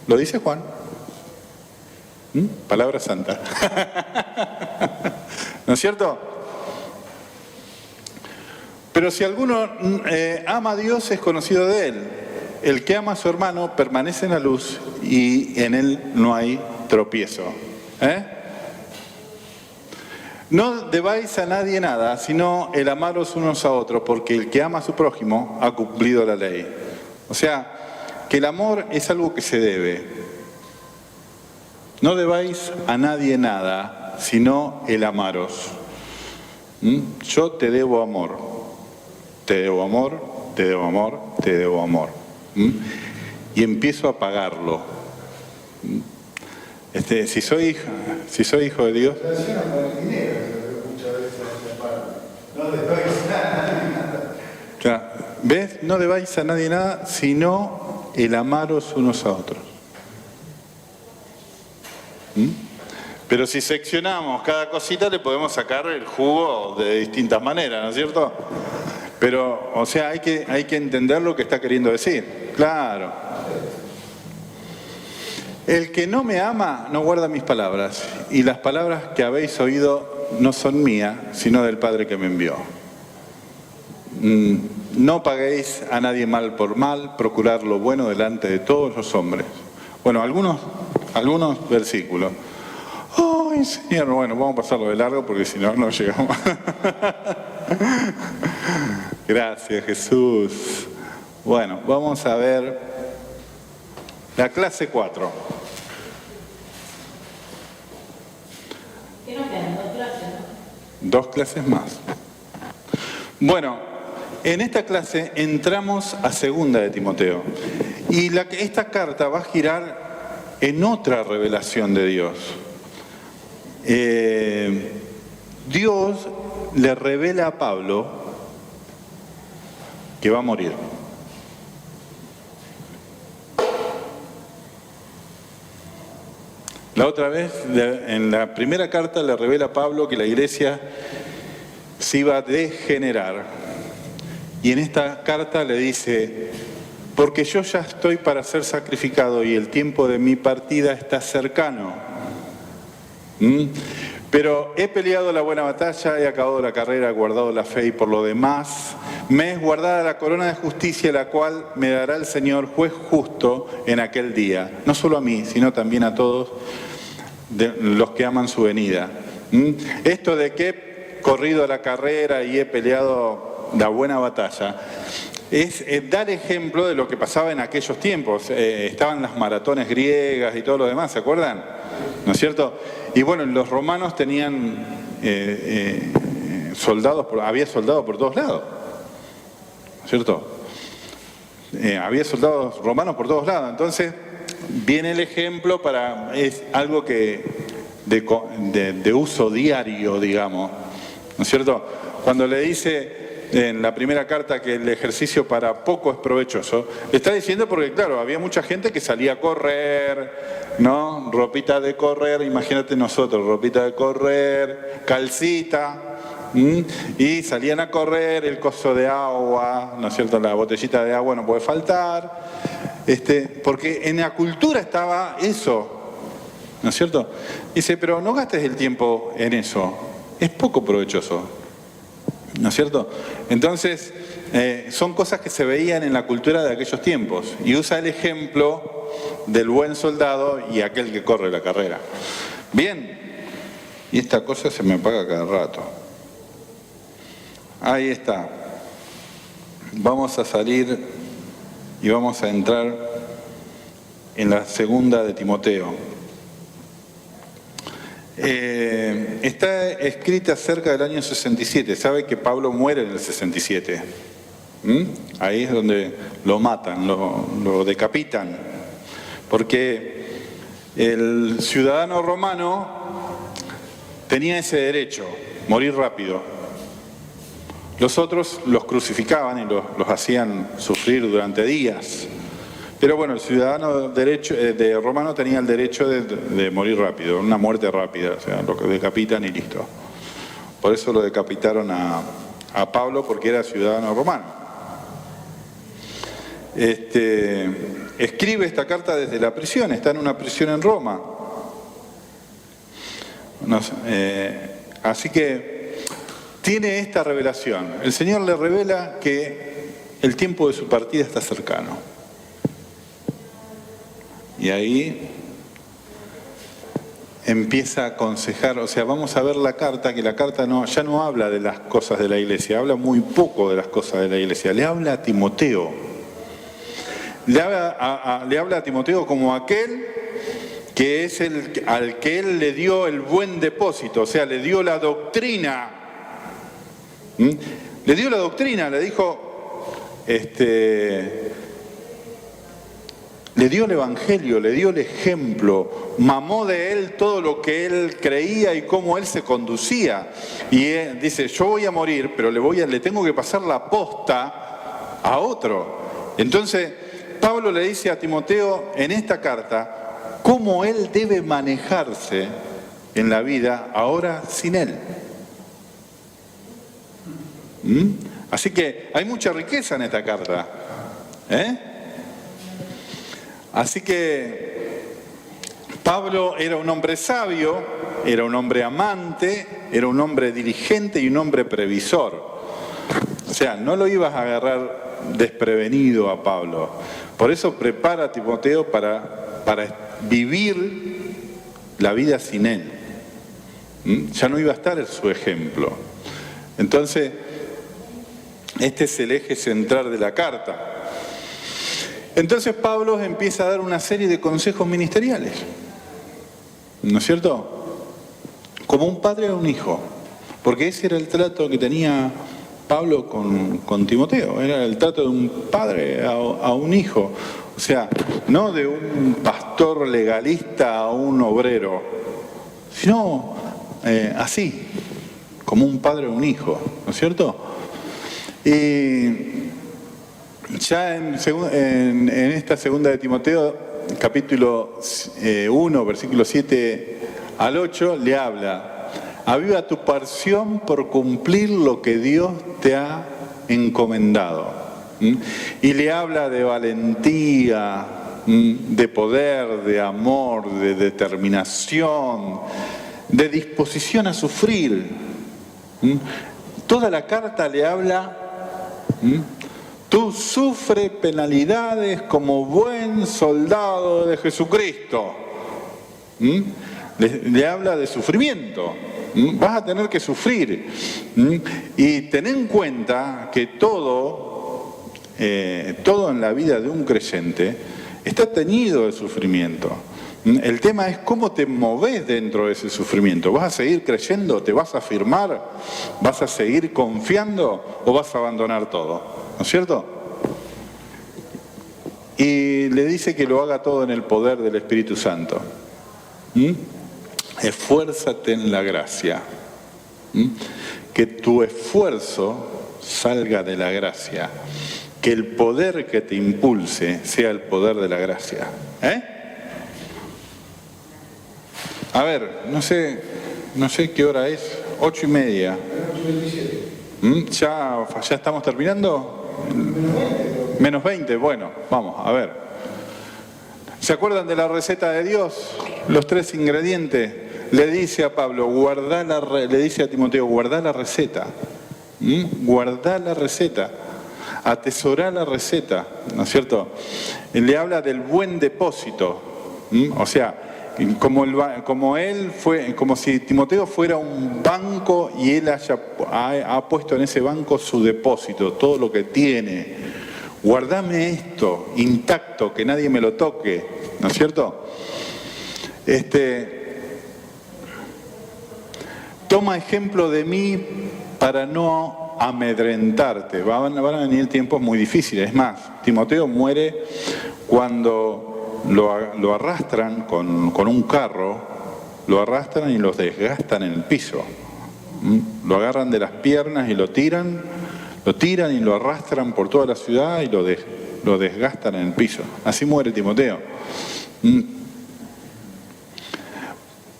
Lo dice Juan. Palabra santa. ¿No es cierto? Pero si alguno ama a Dios, es conocido de él. El que ama a su hermano permanece en la luz y en él no hay tropiezo. No debáis a nadie nada, sino el amaros unos a otros, porque el que ama a su prójimo ha cumplido la ley. O sea, que el amor es algo que se debe. No debáis a nadie nada, sino el amaros. Yo te debo amor. Te debo amor, te debo amor, te debo amor. Y empiezo a pagarlo. Si soy hijo de Dios. No debáis a nadie nada. Claro, ¿ves? No debáis a nadie nada, sino el amaros unos a otros. Pero si seccionamos cada cosita, le podemos sacar el jugo de distintas maneras, ¿no es cierto? Pero, o sea, hay que entender lo que está queriendo decir. Claro. El que no me ama no guarda mis palabras, y las palabras que habéis oído no son mías, sino del Padre que me envió. no paguéis a nadie mal por mal, procurad lo bueno delante de todos los hombres. Bueno, algunos versículos. ¡Ay, Señor! Bueno, vamos a pasarlo de largo porque si no, no llegamos. Gracias, Jesús. Bueno, vamos a ver la clase 4. ¿Qué nos quedan? 2 clases, ¿no? 2 clases más. Bueno, en esta clase entramos a 2 de Timoteo. Y esta carta va a girar en otra revelación de Dios. Dios le revela a Pablo que va a morir. La otra vez, en la primera carta, le revela a Pablo que la iglesia se iba a degenerar. Y en esta carta le dice: porque yo ya estoy para ser sacrificado y el tiempo de mi partida está cercano. Pero he peleado la buena batalla, he acabado la carrera, he guardado la fe y por lo demás me es guardada la corona de justicia, la cual me dará el Señor, juez justo, en aquel día. No solo a mí, sino también a todos los que aman su venida. Esto de que he corrido la carrera y he peleado la buena batalla es dar ejemplo de lo que pasaba en aquellos tiempos. Estaban las maratones griegas y todo lo demás, ¿se acuerdan? ¿No es cierto? Y bueno, los romanos tenían soldados, había soldados por todos lados, ¿no es cierto? Había soldados romanos por todos lados. Entonces viene el ejemplo es algo que de uso diario, digamos, ¿no es cierto? Cuando le dice en la primera carta que el ejercicio para poco es provechoso, está diciendo porque, claro, había mucha gente que salía a correr, ¿no? Ropita de correr, imagínate nosotros, ropita de correr, calcita, y salían a correr, el coso de agua, ¿no es cierto? La botellita de agua no puede faltar, porque en la cultura estaba eso, ¿no es cierto? Dice, pero no gastes el tiempo en eso, es poco provechoso. ¿No es cierto? Entonces, son cosas que se veían en la cultura de aquellos tiempos. Y usa el ejemplo del buen soldado y aquel que corre la carrera. Bien, y esta cosa se me apaga cada rato. Ahí está. Vamos a salir y vamos a entrar en la 2 de Timoteo. Está escrita cerca del año 67. Sabe que Pablo muere en el 67. Ahí es donde lo matan, lo decapitan. Porque el ciudadano romano tenía ese derecho, morir rápido. Los otros los crucificaban y los hacían sufrir durante días. Pero bueno, el ciudadano de romano tenía el derecho de morir rápido, una muerte rápida, o sea, lo que decapitan y listo. Por eso lo decapitaron a Pablo, porque era ciudadano romano. Escribe esta carta desde la prisión, está en una prisión en Roma. Así que tiene esta revelación. El Señor le revela que el tiempo de su partida está cercano. Y ahí empieza a aconsejar, o sea, vamos a ver la carta, que la carta ya no habla de las cosas de la iglesia, habla muy poco de las cosas de la iglesia, le habla a Timoteo. Le habla a Timoteo como aquel que es al que él le dio el buen depósito, o sea, le dio la doctrina. Le dio la doctrina, le dijo, le dio el evangelio, le dio el ejemplo, mamó de él todo lo que él creía y cómo él se conducía. Y él dice, yo voy a morir, pero le tengo que pasar la posta a otro. Entonces, Pablo le dice a Timoteo en esta carta cómo él debe manejarse en la vida ahora sin él. Así que hay mucha riqueza en esta carta. Así que Pablo era un hombre sabio, era un hombre amante, era un hombre diligente y un hombre previsor. sea, no lo ibas a agarrar desprevenido a Pablo. Por eso prepara a Timoteo para vivir la vida sin él. Ya no iba a estar su ejemplo. Entonces, este es el eje central de la carta. Entonces Pablo empieza a dar una serie de consejos ministeriales, ¿no es cierto? Como un padre a un hijo, porque ese era el trato que tenía Pablo con Timoteo, era el trato de un padre a un hijo, o sea, no de un pastor legalista a un obrero, sino así, como un padre a un hijo, ¿no es cierto? Y ya en esta segunda de Timoteo, capítulo 1, versículos 7 al 8, le habla: aviva tu pasión por cumplir lo que Dios te ha encomendado. Y le habla de valentía, de poder, de amor, de determinación, de disposición a sufrir. Toda la carta le habla: tú sufre penalidades como buen soldado de Jesucristo. Le habla de sufrimiento. Vas a tener que sufrir. Y ten en cuenta que todo en la vida de un creyente está teñido de sufrimiento. El tema es cómo te moves dentro de ese sufrimiento. ¿Vas a seguir creyendo? ¿Te vas a afirmar? ¿Vas a seguir confiando? ¿O vas a abandonar todo? ¿No es cierto? Y le dice que lo haga todo en el poder del Espíritu Santo. Esfuérzate en la gracia. Que tu esfuerzo salga de la gracia. Que el poder que te impulse sea el poder de la gracia. A ver, no sé qué hora es, 8:30. ¿Ya estamos terminando? Menos 20, bueno, vamos, a ver. ¿Se acuerdan de la receta de Dios? Los 3 ingredientes. Le dice a Pablo, le dice a Timoteo, guardá la receta. Guardá la receta. Atesorá la receta, ¿no es cierto? Le habla del buen depósito. O sea, como si Timoteo fuera un banco y él ha puesto en ese banco su depósito, todo lo que tiene. Guardame esto intacto, que nadie me lo toque, ¿no es cierto? Toma ejemplo de mí para no amedrentarte. Van a venir tiempos muy difíciles. Es más, Timoteo muere cuando lo arrastran con un carro, lo arrastran y lo desgastan en el piso. Lo agarran de las piernas y lo tiran y lo arrastran por toda la ciudad y lo desgastan en el piso. Así muere Timoteo.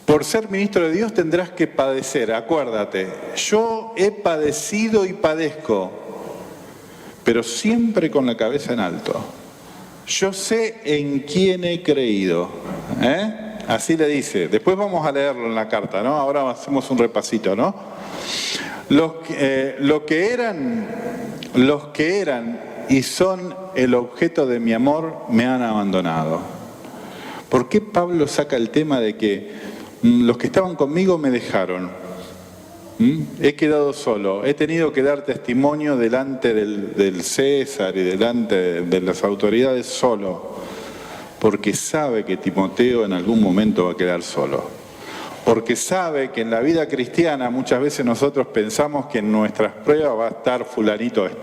Por ser ministro de Dios tendrás que padecer, acuérdate, yo he padecido y padezco, pero siempre con la cabeza en alto. Yo sé en quién he creído. Así le dice. Después vamos a leerlo en la carta, ¿no? Ahora hacemos un repasito, ¿no? Los que eran y son el objeto de mi amor me han abandonado. ¿Por qué Pablo saca el tema de que los que estaban conmigo me dejaron? He quedado solo, he tenido que dar testimonio delante del César y delante de las autoridades solo, porque sabe que Timoteo en algún momento va a quedar solo. Porque sabe que en la vida cristiana muchas veces nosotros pensamos que en nuestras pruebas va a estar fulanito de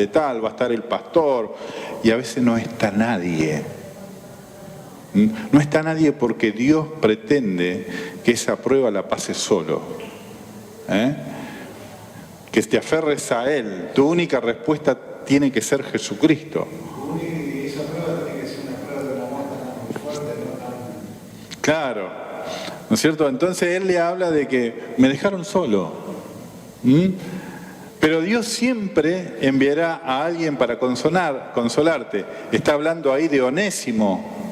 tal, va a estar el pastor, y a veces no está nadie. No está nadie porque Dios pretende que esa prueba la pases solo. Que te aferres a Él. Tu única respuesta tiene que ser Jesucristo. Y esa prueba tiene que ser una prueba de un amor tan fuerte, no tan... Claro, ¿no es cierto? Entonces Él le habla de que me dejaron solo. Pero Dios siempre enviará a alguien para consolarte. Está hablando ahí de Onésimo.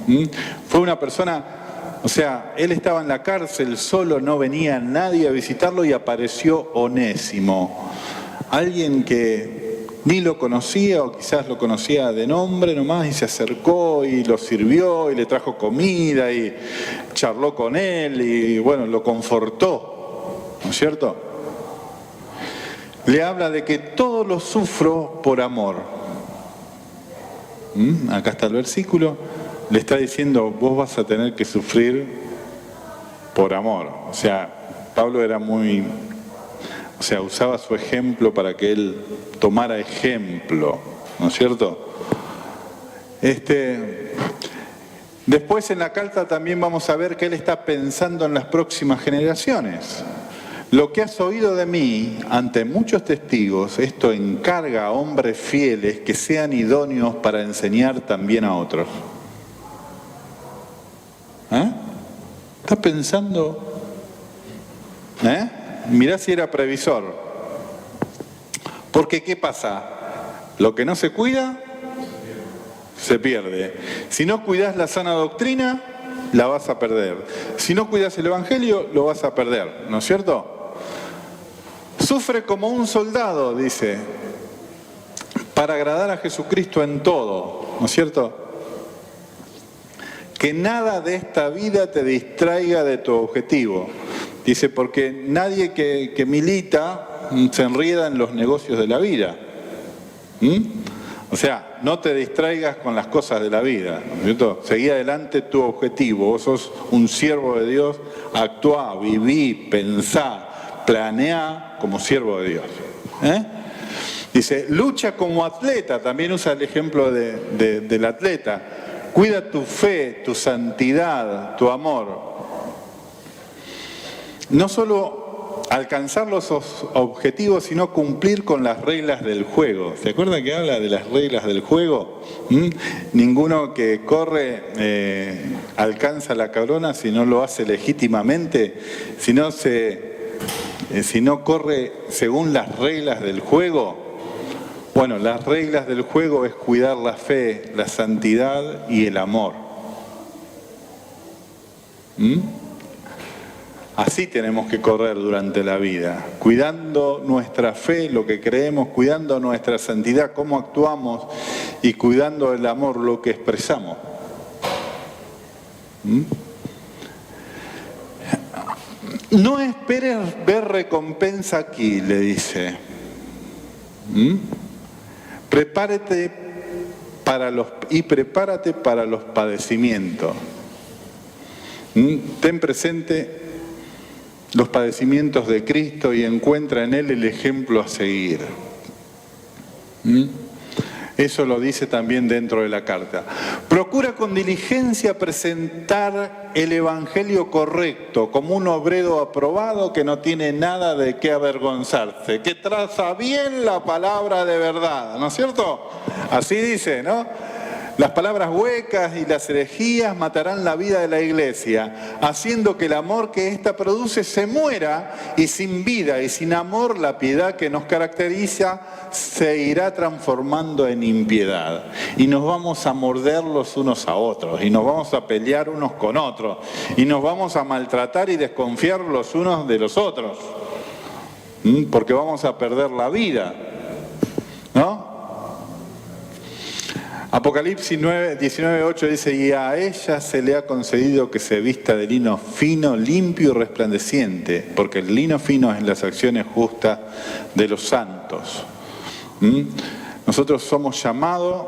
Fue una persona... O sea, él estaba en la cárcel, solo, no venía nadie a visitarlo y apareció Onésimo. alguien que ni lo conocía o quizás lo conocía de nombre nomás y se acercó y lo sirvió y le trajo comida y charló con él y bueno, lo confortó, ¿no es cierto? Le habla de que todo lo sufro por amor. Acá está el versículo, le está diciendo, vos vas a tener que sufrir por amor. O sea, Pablo era muy... O sea, usaba su ejemplo para que él tomara ejemplo, ¿no es cierto? Después en la carta también vamos a ver que él está pensando en las próximas generaciones. Lo que has oído de mí ante muchos testigos, esto encarga a hombres fieles que sean idóneos para enseñar también a otros. ¿Estás pensando? Mirá si era previsor. Porque ¿qué pasa? Lo que no se cuida, se pierde. Si no cuidas la sana doctrina, la vas a perder. Si no cuidas el evangelio, lo vas a perder, ¿no es cierto? Sufre como un soldado, dice, para agradar a Jesucristo en todo, ¿no es cierto? Que nada de esta vida te distraiga de tu objetivo. Dice, porque nadie que milita se enrieda en los negocios de la vida. O sea, no te distraigas con las cosas de la vida, ¿no es cierto? Seguí adelante tu objetivo. Vos sos un siervo de Dios, actuá, viví, pensá, planeá como siervo de Dios. Dice, lucha como atleta, también usa el ejemplo del atleta. Cuida tu fe, tu santidad, tu amor. No solo alcanzar los objetivos, sino cumplir con las reglas del juego. ¿Se acuerdan que habla de las reglas del juego? Ninguno que corre alcanza la corona si no lo hace legítimamente, si no corre según las reglas del juego. Bueno, las reglas del juego es cuidar la fe, la santidad y el amor. Así tenemos que correr durante la vida, cuidando nuestra fe, lo que creemos, cuidando nuestra santidad, cómo actuamos y cuidando el amor, lo que expresamos. No esperes ver recompensa aquí, le dice. Prepárate para los padecimientos. Ten presente los padecimientos de Cristo y encuentra en Él el ejemplo a seguir. Eso lo dice también dentro de la carta. Procura con diligencia presentar el evangelio correcto, como un obrero aprobado que no tiene nada de qué avergonzarse, que traza bien la palabra de verdad, ¿no es cierto? Así dice, ¿no? Las palabras huecas y las herejías matarán la vida de la iglesia, haciendo que el amor que ésta produce se muera, y sin vida y sin amor la piedad que nos caracteriza se irá transformando en impiedad. Y nos vamos a morder los unos a otros, y nos vamos a pelear unos con otros, y nos vamos a maltratar y desconfiar los unos de los otros, porque vamos a perder la vida, ¿no? Apocalipsis 19:8 dice, y a ella se le ha concedido que se vista de lino fino, limpio y resplandeciente, porque el lino fino es las acciones justas de los santos. Nosotros somos llamados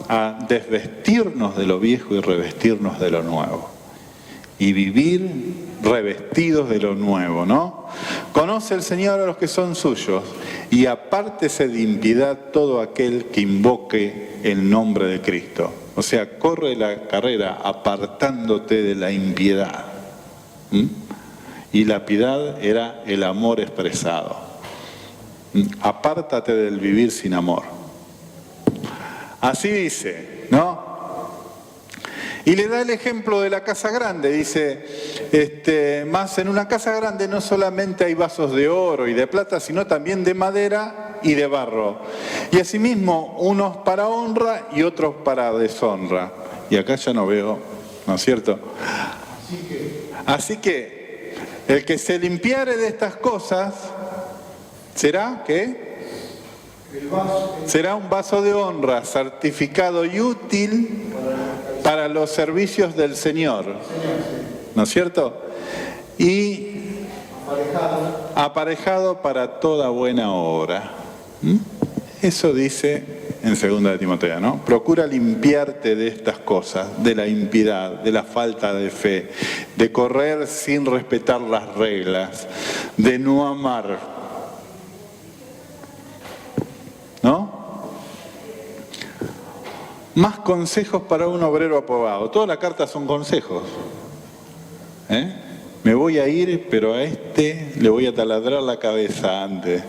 a desvestirnos de lo viejo y revestirnos de lo nuevo. Y vivir revestidos de lo nuevo, ¿no? Conoce el Señor a los que son suyos y apártese de impiedad todo aquel que invoque el nombre de Cristo. O sea, corre la carrera apartándote de la impiedad. Y la piedad era el amor expresado. Apártate del vivir sin amor. Así dice, ¿no? Y le da el ejemplo de la casa grande, dice, más en una casa grande no solamente hay vasos de oro y de plata, sino también de madera y de barro. Y asimismo, unos para honra y otros para deshonra. Y acá ya no veo, ¿no es cierto? Así que el que se limpiare de estas cosas, ¿Será qué? Será un vaso de honra, certificado y útil para los servicios del Señor. ¿No es cierto? Y aparejado para toda buena obra. Eso dice en 2 de Timoteo, ¿no? Procura limpiarte de estas cosas, de la impiedad, de la falta de fe, de correr sin respetar las reglas, de no amar, ¿no? Más consejos para un obrero aprobado. Toda la carta son consejos. Me voy a ir, pero a este le voy a taladrar la cabeza antes.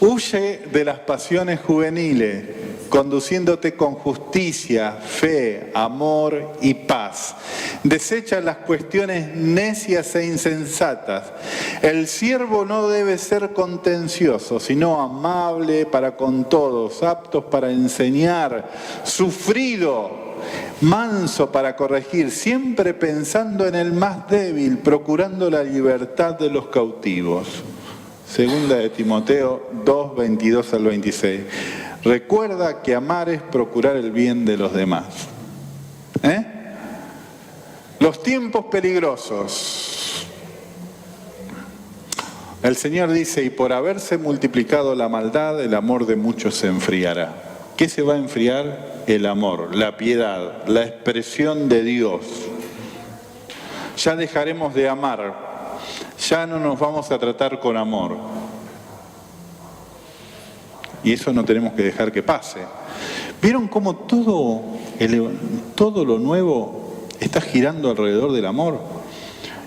Huye de las pasiones juveniles, conduciéndote con justicia, fe, amor y paz. Desecha las cuestiones necias e insensatas. El siervo no debe ser contencioso, sino amable para con todos, aptos para enseñar, sufrido, manso para corregir, siempre pensando en el más débil, procurando la libertad de los cautivos. 2 de Timoteo 2, 22 al 26. Recuerda que amar es procurar el bien de los demás. Los tiempos peligrosos. El Señor dice, y por haberse multiplicado la maldad, el amor de muchos se enfriará. ¿Qué se va a enfriar? El amor, la piedad, la expresión de Dios. Ya dejaremos de amar. Ya no nos vamos a tratar con amor. Y eso no tenemos que dejar que pase. ¿Vieron cómo todo lo nuevo está girando alrededor del amor?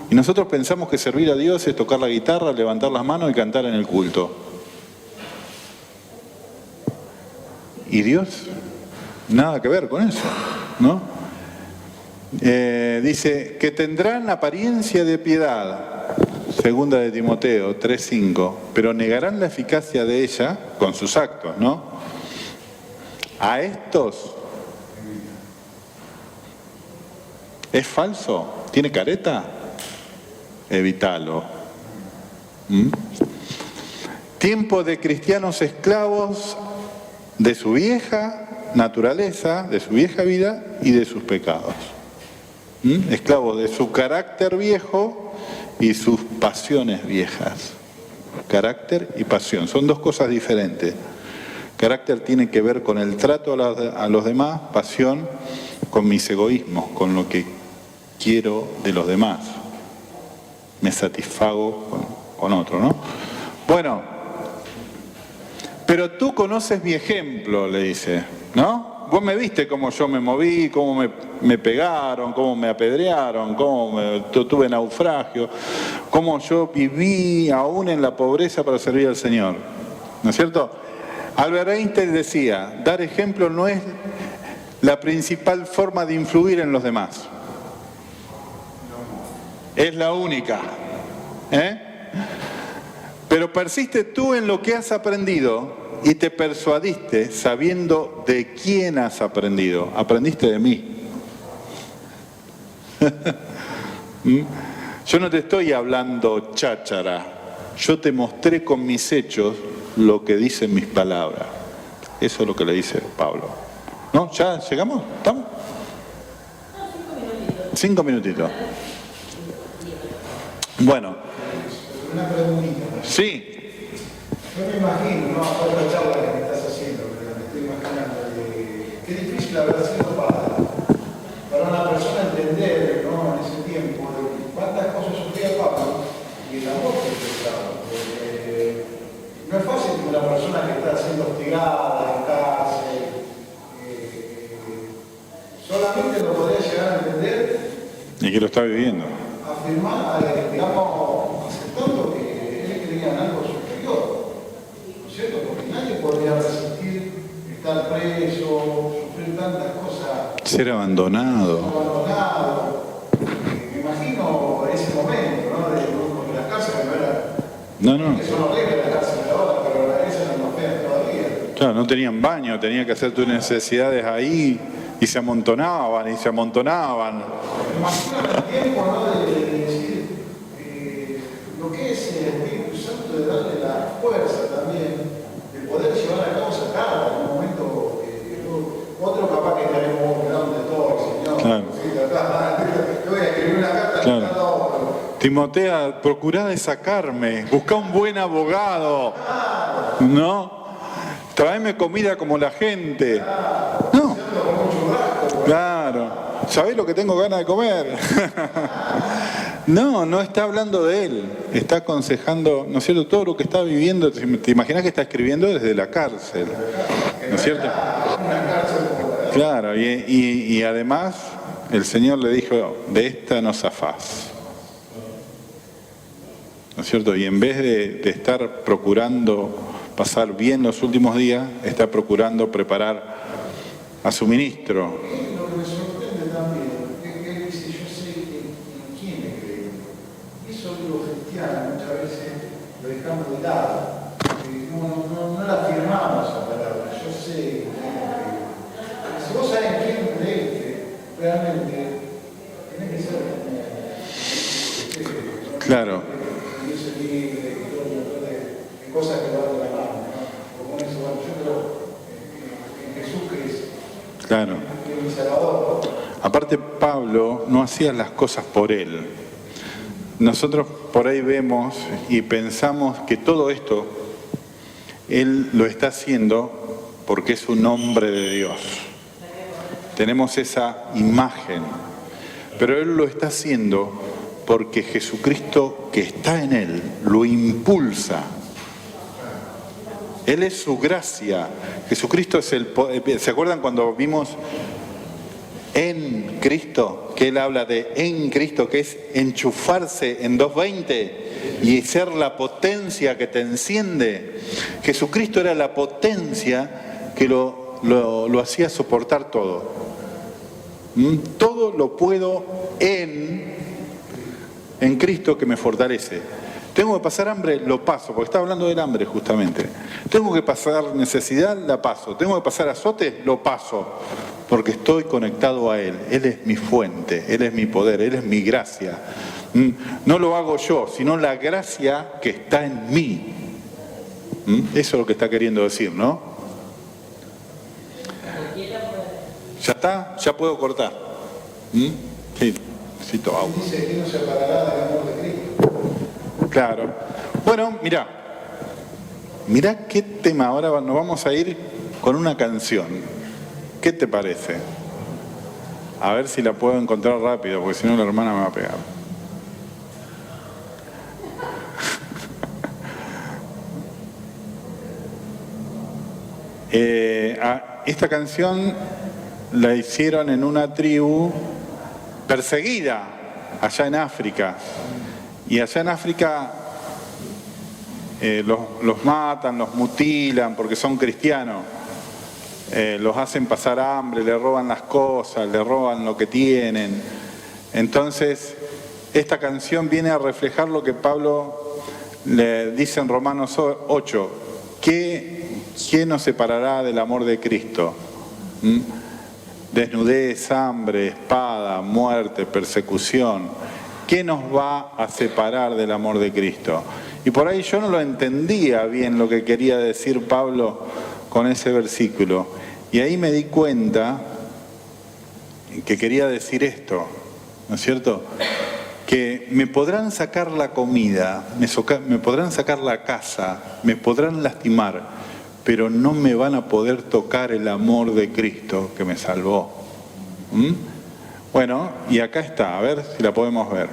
Y nosotros pensamos que servir a Dios es tocar la guitarra, levantar las manos y cantar en el culto. Y Dios, nada que ver con eso, ¿no? Dice que tendrán apariencia de piedad. 2 de Timoteo 3:5, pero negarán la eficacia de ella con sus actos, ¿no? A estos, ¿es falso? ¿Tiene careta? Evítalo. Tiempo de cristianos esclavos de su vieja naturaleza, de su vieja vida y de sus pecados. Esclavos de su carácter viejo y sus pasiones viejas. Carácter y pasión, son dos cosas diferentes. Carácter tiene que ver con el trato a los demás, pasión con mis egoísmos, con lo que quiero de los demás. Me satisfago con otro, ¿no? Bueno, pero tú conoces mi ejemplo, le dice, ¿no? Vos me viste cómo yo me moví, cómo me pegaron, cómo me apedrearon, cómo tuve naufragio, cómo yo viví aún en la pobreza para servir al Señor. ¿No es cierto? Albert Einstein decía, dar ejemplo no es la principal forma de influir en los demás. Es la única. Pero persiste tú en lo que has aprendido y te persuadiste sabiendo de quién has aprendido. Aprendiste de mí. Yo no te estoy hablando cháchara. Yo te mostré con mis hechos lo que dicen mis palabras. Eso es lo que le dice Pablo. ¿No? ¿Ya llegamos? ¿Estamos? 5 minutitos. Bueno. Una preguntita. Sí. Yo me imagino, no a otra charla que me estás haciendo, pero me estoy imaginando qué difícil habrá sido para una persona entender, ¿no? En ese tiempo, de cuántas cosas sufría Pablo y el amor que expresaba. Porque no es fácil que una persona que está siendo hostigada en cárcel, solamente lo podría llegar a entender. Y que lo está viviendo. Afirmar, digamos, aceptando que él creía en algo superior. ¿Cierto? Porque nadie podría resistir estar preso, sufrir tantas cosas. Ser abandonado. Me imagino ese momento, ¿no? Porque las cárceles no eran. No. Eso no regla las cárceles ahora, pero esas eran más feas todavía. Claro, no tenían baño, tenían que hacer tus necesidades ahí y se amontonaban y se amontonaban. Me imagino el tiempo, ¿no? De decir lo que es el Espíritu Santo. incluso de darle la fuerza también de poder llevar a cabo esa carta en un momento otro capaz que estaremos donde estoy, señor. Claro. Yo voy a escribir una carta Claro. a cada otro. Timotea, procurá de sacarme, busca un buen abogado, ¿no? Tráeme comida como la gente. No. Claro. ¿Sabés lo que tengo ganas de comer? No está hablando de él, está aconsejando, ¿no es cierto?, todo lo que está viviendo. ¿Te imaginas que está escribiendo desde la cárcel? ¿No es cierto? Claro, y además el Señor le dijo, de esta no zafás. ¿No es cierto? Y en vez de estar procurando pasar bien los últimos días, está procurando preparar a su ministro. Lo que me sorprende también es que él dice, yo sé en quién he creído. Y eso los cristianos muchas veces lo dejamos de lado. No la afirmamos esa palabra, yo sé en quién he creído. Si vos sabés en quién creíste, realmente tenés que ser como Claro. Dios es libre y todo un montón de cosas que van de la mano, ¿no? Como eso, bueno, yo creo en Jesús que es Claro. mi Salvador. Aparte, Pablo no hacía las cosas por él. Nosotros por ahí vemos y pensamos que todo esto él lo está haciendo porque es un hombre de Dios. Tenemos esa imagen. Pero él lo está haciendo porque Jesucristo que está en él lo impulsa. Él es su gracia. Jesucristo es el poder. ¿Se acuerdan cuando vimos en Cristo? Que él habla de en Cristo, que es enchufarse en 220 y ser la potencia que te enciende. Jesucristo era la potencia que lo hacía soportar todo. Todo lo puedo en Cristo que me fortalece. Tengo que pasar hambre, lo paso, porque está hablando del hambre justamente. Tengo que pasar necesidad, la paso. Tengo que pasar azote, lo paso, porque estoy conectado a Él. Él es mi fuente, Él es mi poder, Él es mi gracia. No lo hago yo, sino la gracia que está en mí. Eso es lo que está queriendo decir, ¿no? ¿Ya está? ¿Ya puedo cortar? Sí, necesito agua. Dice que no se separará del amor de Cristo. Claro. Bueno, mirá qué tema. Ahora nos vamos a ir con una canción. ¿Qué te parece? A ver si la puedo encontrar rápido, porque si no la hermana me va a pegar. Esta canción la hicieron en una tribu perseguida allá en África. Y allá en África los matan, los mutilan porque son cristianos. Los hacen pasar hambre, le roban las cosas, le roban lo que tienen. Entonces, esta canción viene a reflejar lo que Pablo le dice en Romanos 8. ¿Quién nos separará del amor de Cristo? Desnudez, hambre, espada, muerte, persecución. ¿Qué nos va a separar del amor de Cristo? Y por ahí yo no lo entendía bien lo que quería decir Pablo con ese versículo. Y ahí me di cuenta que quería decir esto, ¿no es cierto? Que me podrán sacar la comida, me podrán sacar la casa, me podrán lastimar, pero no me van a poder tocar el amor de Cristo que me salvó. Bueno, y acá está, a ver si la podemos ver.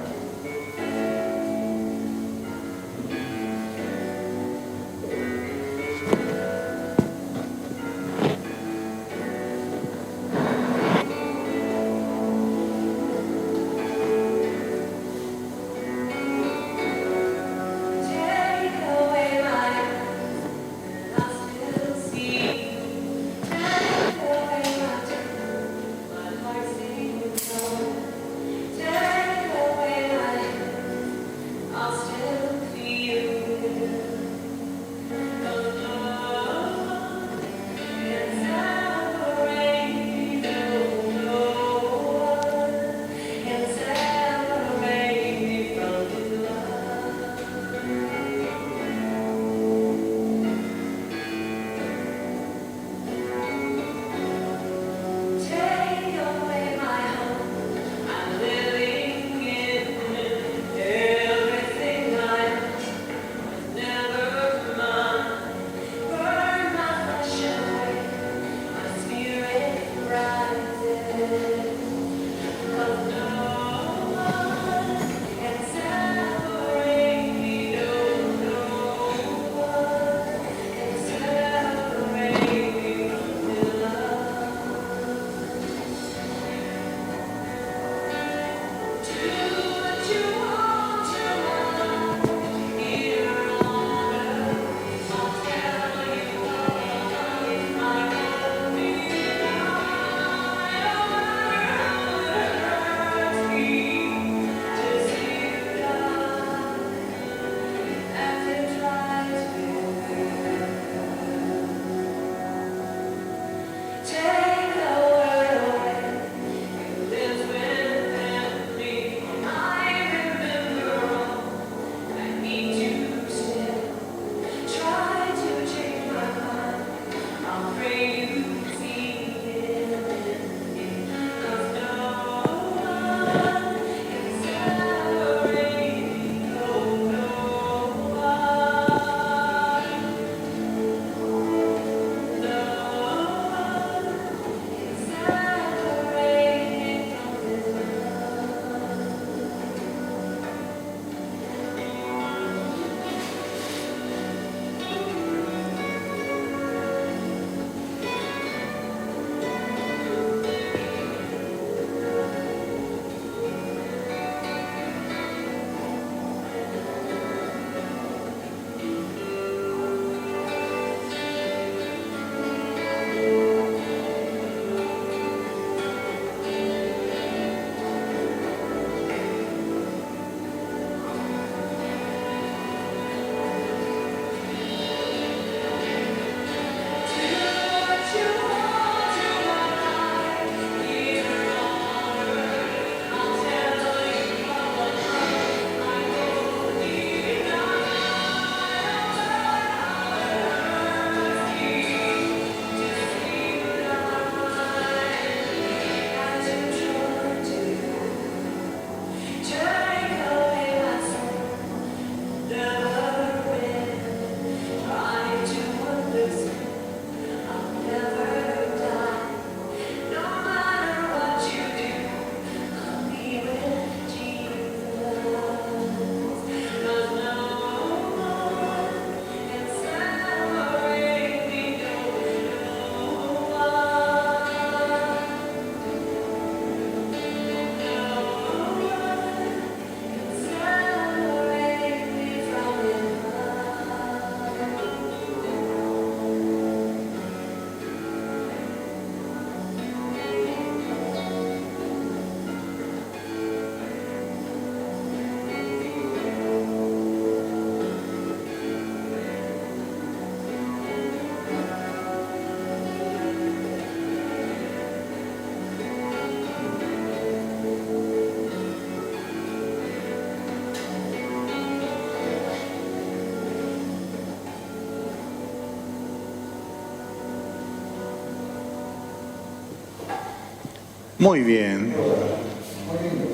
Muy bien. Muy lindo.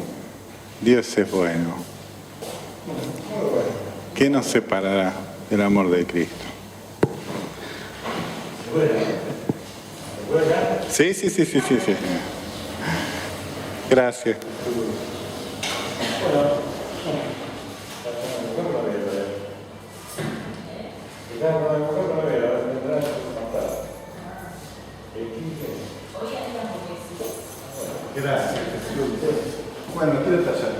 Dios es bueno. ¿Qué nos separará del amor de Cristo? Sí, sí, sí, sí, sí, sí. Gracias. Gracias. Bueno, quiero estar